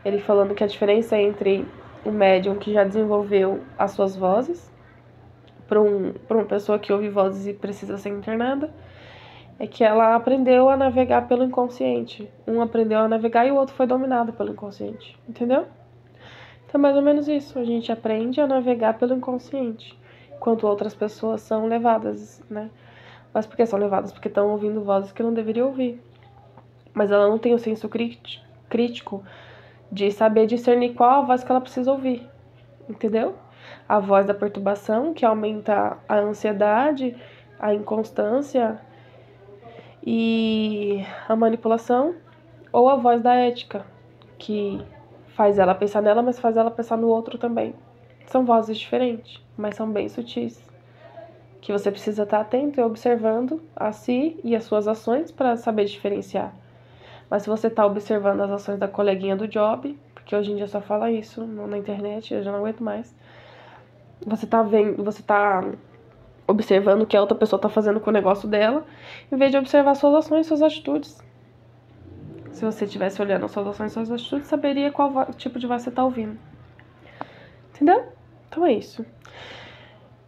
Ele falando que a diferença entre um médium que já desenvolveu as suas vozes para uma pessoa que ouve vozes e precisa ser internada é que ela aprendeu a navegar pelo inconsciente. Um aprendeu a navegar e o outro foi dominado pelo inconsciente, entendeu? Então é mais ou menos isso, a gente aprende a navegar pelo inconsciente, enquanto outras pessoas são levadas, né? Mas por que são levadas? Porque estão ouvindo vozes que não deveriam ouvir. Mas ela não tem o senso crítico de saber discernir qual a voz que ela precisa ouvir, entendeu? A voz da perturbação, que aumenta a ansiedade, a inconstância e a manipulação, ou a voz da ética, que faz ela pensar nela, mas faz ela pensar no outro também. São vozes diferentes, mas são bem sutis, que você precisa estar atento e observando a si e as suas ações para saber diferenciar. Mas se você está observando as ações da coleguinha do job, porque hoje em dia só fala isso na internet, eu já não aguento mais. Você tá observando o que a outra pessoa tá fazendo com o negócio dela, em vez de observar suas ações, suas atitudes. Se você estivesse olhando suas ações, suas atitudes, saberia qual tipo de voz você tá ouvindo. Entendeu? Então é isso.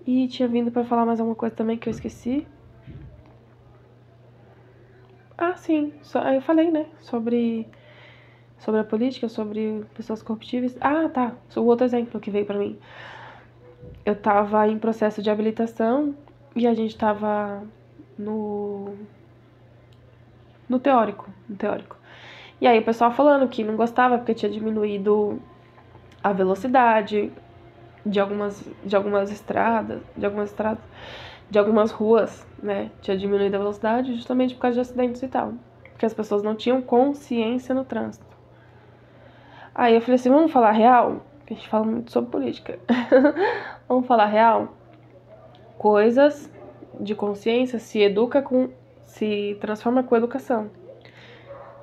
E tinha vindo para falar mais alguma coisa também que eu esqueci. Ah, sim. Eu falei, né? Sobre a política, sobre pessoas corruptíveis. Ah, tá. O outro exemplo que veio pra mim. Eu tava em processo de habilitação e a gente tava no teórico. E aí o pessoal falando que não gostava porque tinha diminuído a velocidade de algumas estradas, de algumas ruas, né? Tinha diminuído a velocidade justamente por causa de acidentes e tal. Porque as pessoas não tinham consciência no trânsito. Aí eu falei assim, vamos falar real? Porque a gente fala muito sobre política. Vamos falar real? Coisas de consciência se transforma com educação.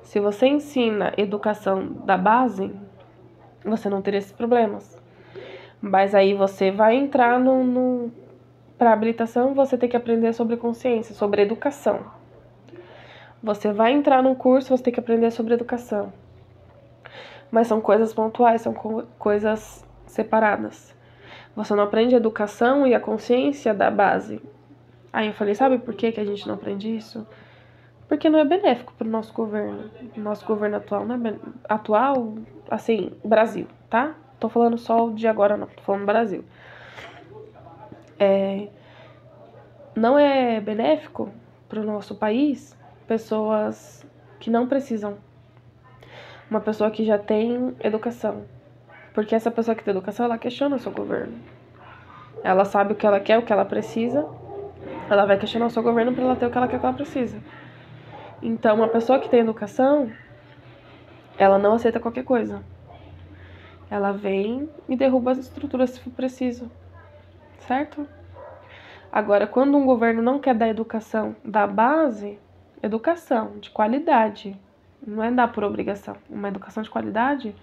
Se você ensina educação da base, você não teria esses problemas. Mas aí você vai entrar para habilitação, você tem que aprender sobre consciência, sobre educação. Você vai entrar num curso, você tem que aprender sobre educação. Mas são coisas pontuais, são coisas separadas. Você não aprende a educação e a consciência da base. Aí eu falei, sabe por que a gente não aprende isso? Porque não é benéfico para o nosso governo. O nosso governo atual não é atual, assim, Brasil, tá? Tô falando só de agora não, tô falando Brasil. Não é benéfico para o nosso país pessoas que não precisam. Uma pessoa que já tem educação. Porque essa pessoa que tem educação, ela questiona o seu governo. Ela sabe o que ela quer, o que ela precisa. Ela vai questionar o seu governo para ela ter o que ela quer, o que ela precisa. Então, uma pessoa que tem educação, ela não aceita qualquer coisa. Ela vem e derruba as estruturas se for preciso. Certo? Agora, quando um governo não quer dar educação da base, educação de qualidade, não é dar por obrigação, uma educação de qualidade,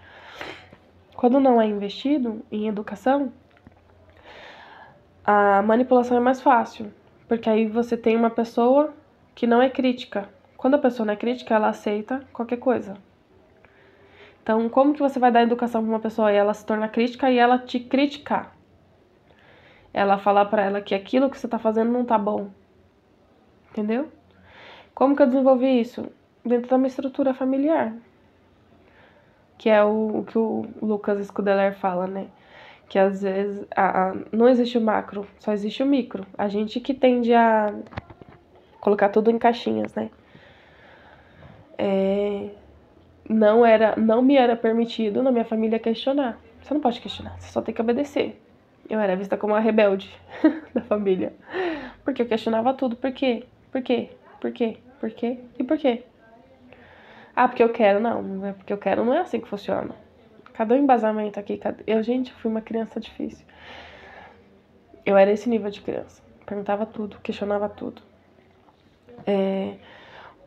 quando não é investido em educação, a manipulação é mais fácil, porque aí você tem uma pessoa que não é crítica. Quando a pessoa não é crítica, ela aceita qualquer coisa. Então, como que você vai dar educação para uma pessoa e ela se torna crítica e ela te criticar? Ela falar para ela que aquilo que você tá fazendo não tá bom. entendeu? Como que eu desenvolvi isso? Dentro da minha estrutura familiar, que é o que o Lucas Scudder fala, né? Que às vezes não existe o macro, só existe o micro. A gente que tende a colocar tudo em caixinhas, né? Não me era permitido na minha família questionar. Você não pode questionar, você só tem que obedecer. Eu era vista como a rebelde da família. Porque eu questionava tudo. Por quê? Por quê? Por quê? Por quê? E por quê? Ah, porque eu quero. Não é porque eu quero, não é assim que funciona. Cadê o embasamento aqui? Gente, eu fui uma criança difícil. Eu era esse nível de criança. Perguntava tudo, questionava tudo.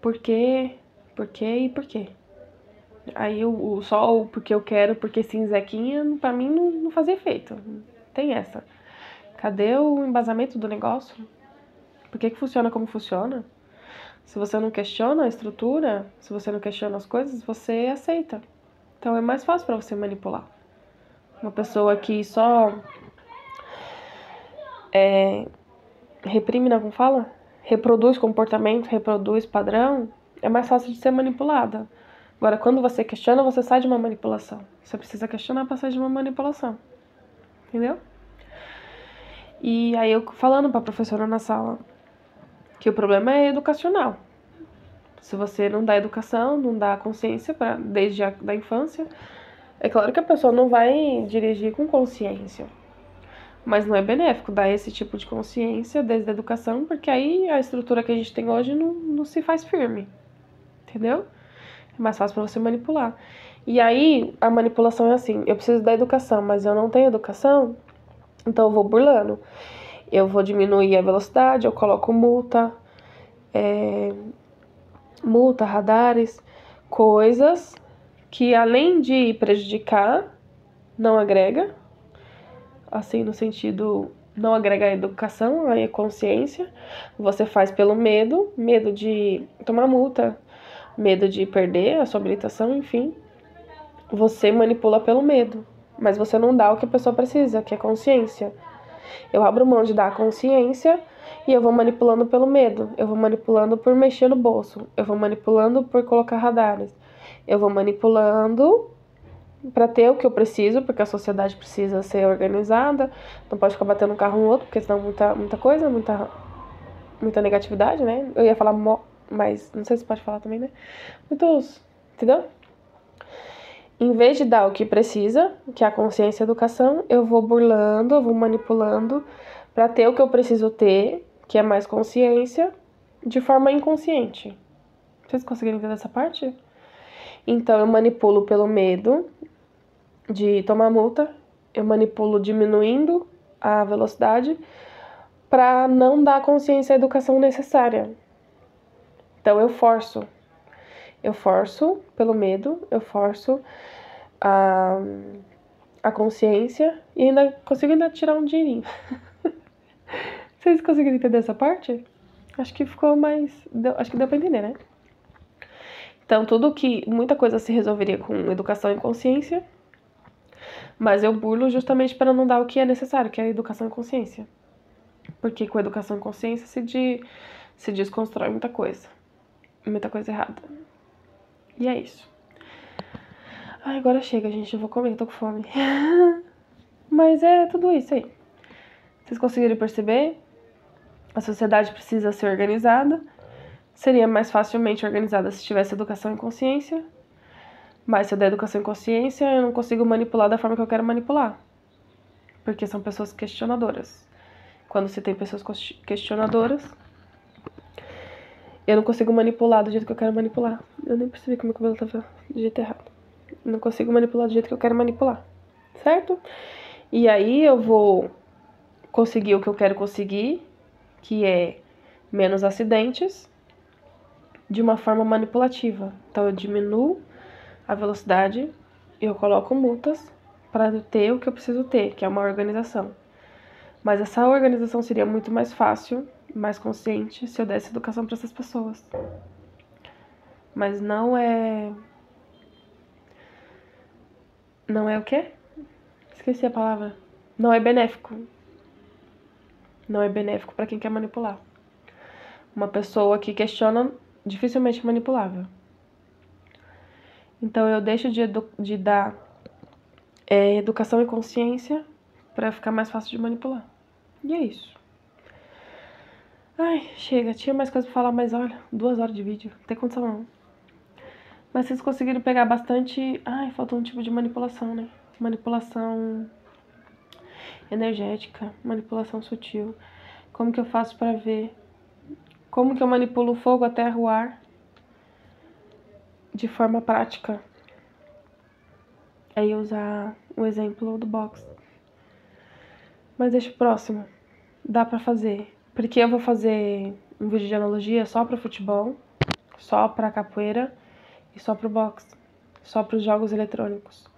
Por quê? Por quê e por quê? Aí só o porque eu quero, porque sim, Zequinha, pra mim não fazia efeito. Tem essa. Cadê o embasamento do negócio? Por que funciona como funciona? Se você não questiona a estrutura, se você não questiona as coisas, você aceita. Então é mais fácil para você manipular. Uma pessoa que só reprime, não, como fala? Reproduz comportamento, reproduz padrão, é mais fácil de ser manipulada. Agora, quando você questiona, você sai de uma manipulação. Você precisa questionar para sair de uma manipulação. Entendeu? E aí eu falando para a professora na sala que o problema é educacional. Se você não dá educação, não dá consciência desde a da infância, é claro que a pessoa não vai dirigir com consciência. Mas não é benéfico dar esse tipo de consciência desde a educação, porque aí a estrutura que a gente tem hoje não se faz firme. Entendeu? É mais fácil para você manipular. E aí a manipulação é assim: eu preciso da educação, mas eu não tenho educação, então eu vou burlando. Eu vou diminuir a velocidade, eu coloco multa, radares, coisas que além de prejudicar, não agrega, assim, no sentido, não agrega a educação, a consciência. Você faz pelo medo de tomar multa, medo de perder a sua habilitação, enfim. Você manipula pelo medo, mas você não dá o que a pessoa precisa, que é consciência. Eu abro mão de dar a consciência e eu vou manipulando pelo medo. Eu vou manipulando por mexer no bolso. Eu vou manipulando por colocar radares. Eu vou manipulando para ter o que eu preciso, porque a sociedade precisa ser organizada. Não pode ficar batendo um carro no outro, porque senão muita coisa, muita negatividade, né? Eu ia falar mas não sei se pode falar também, né? Muitos, entendeu? Em vez de dar o que precisa, que é a consciência e a educação, eu vou burlando, eu vou manipulando para ter o que eu preciso ter, que é mais consciência, de forma inconsciente. Vocês conseguiram entender essa parte? Então eu manipulo pelo medo de tomar multa, eu manipulo diminuindo a velocidade para não dar a consciência e a educação necessária. Então eu forço pelo medo, eu forço a consciência e ainda consigo tirar um dinheirinho. Vocês conseguiram entender essa parte? Acho que ficou mais. Acho que deu pra entender, né? Então, muita coisa se resolveria com educação e consciência, mas eu burlo justamente para não dar o que é necessário, que é a educação e consciência. Porque com educação e consciência se desconstrói muita coisa errada. E é isso. Ai, agora chega, gente. Eu vou comer, tô com fome. Mas é tudo isso aí. Vocês conseguiram perceber? A sociedade precisa ser organizada. Seria mais facilmente organizada se tivesse educação e consciência. Mas se eu der educação e consciência, eu não consigo manipular da forma que eu quero manipular. Porque são pessoas questionadoras. Quando se tem pessoas questionadoras, eu não consigo manipular do jeito que eu quero manipular. Eu nem percebi que meu cabelo tava do jeito errado. Eu não consigo manipular do jeito que eu quero manipular. Certo? E aí eu vou conseguir o que eu quero conseguir, que é menos acidentes, de uma forma manipulativa. Então eu diminuo a velocidade e eu coloco multas para ter o que eu preciso ter, que é uma organização. Mas essa organização seria muito mais fácil, mais consciente, se eu desse educação para essas pessoas. Mas não é. Não é o quê? Esqueci a palavra. Não é benéfico. Não é benéfico para quem quer manipular. Uma pessoa que questiona dificilmente é manipulável. Então eu deixo de dar educação e consciência pra ficar mais fácil de manipular. E é isso. Ai, chega. Tinha mais coisa pra falar, mas olha, 2 horas de vídeo. Não tem condição não. Mas vocês conseguiram pegar bastante... Ai, faltou um tipo de manipulação, né? Manipulação energética, manipulação sutil. Como que eu faço pra ver? Como que eu manipulo o fogo, a terra, o ar? De forma prática. Aí usar o exemplo do box. Mas deixa o próximo. Dá pra fazer. Porque eu vou fazer um vídeo de analogia só pro futebol, só pra capoeira e só pro boxe. Só pros jogos eletrônicos.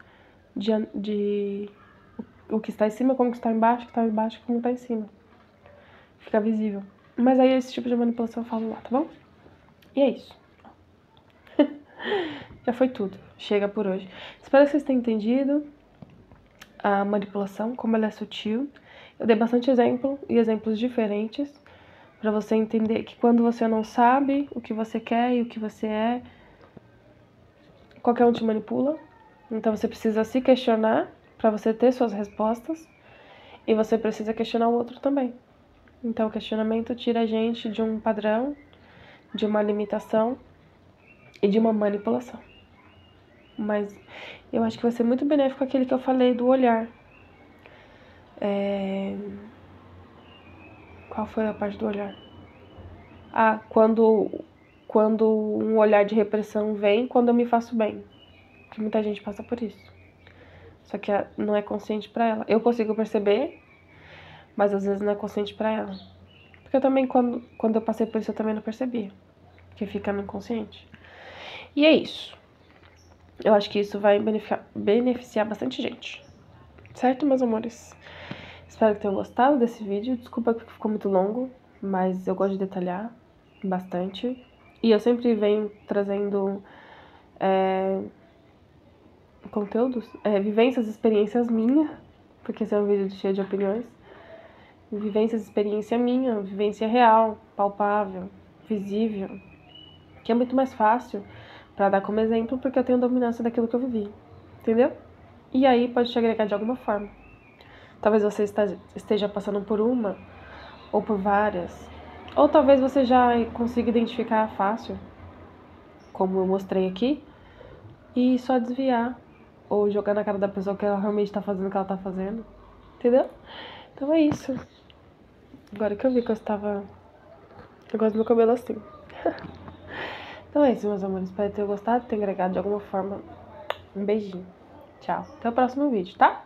O que está em cima, como que está embaixo, o que está embaixo, como está em cima. Fica visível. Mas aí esse tipo de manipulação eu falo lá, tá bom? E é isso. Já foi tudo. Chega por hoje. Espero que vocês tenham entendido a manipulação, como ela é sutil. Eu dei bastante exemplo e exemplos diferentes pra você entender que quando você não sabe o que você quer e o que você é, qualquer um te manipula. Então você precisa se questionar pra você ter suas respostas e você precisa questionar o outro também. Então o questionamento tira a gente de um padrão, de uma limitação e de uma manipulação. Mas eu acho que vai ser muito benéfico aquele que eu falei do olhar. Qual foi a parte do olhar? Ah, quando um olhar de repressão vem, quando eu me faço bem. Porque muita gente passa por isso. Só que não é consciente pra ela. Eu consigo perceber, mas às vezes não é consciente pra ela. Porque eu também, quando eu passei por isso, eu também não percebia. Porque fica no inconsciente. E é isso. Eu acho que isso vai beneficiar bastante gente. Certo, meus amores? Espero que tenham gostado desse vídeo. Desculpa que ficou muito longo, mas eu gosto de detalhar bastante. E eu sempre venho trazendo conteúdos, vivências, experiências minhas, porque esse é um vídeo cheio de opiniões. Vivências, experiência minha, vivência real, palpável, visível, que é muito mais fácil pra dar como exemplo, porque eu tenho dominância daquilo que eu vivi, entendeu? E aí pode te agregar de alguma forma. Talvez você esteja passando por uma, ou por várias, ou talvez você já consiga identificar fácil, como eu mostrei aqui, e só desviar, ou jogar na cara da pessoa que ela realmente tá fazendo o que ela tá fazendo, entendeu? Então é isso. Agora que eu vi que eu gosto do meu cabelo assim. Então é isso, meus amores. Espero ter gostado, ter agregado de alguma forma. Um beijinho. Tchau. Até o próximo vídeo, tá?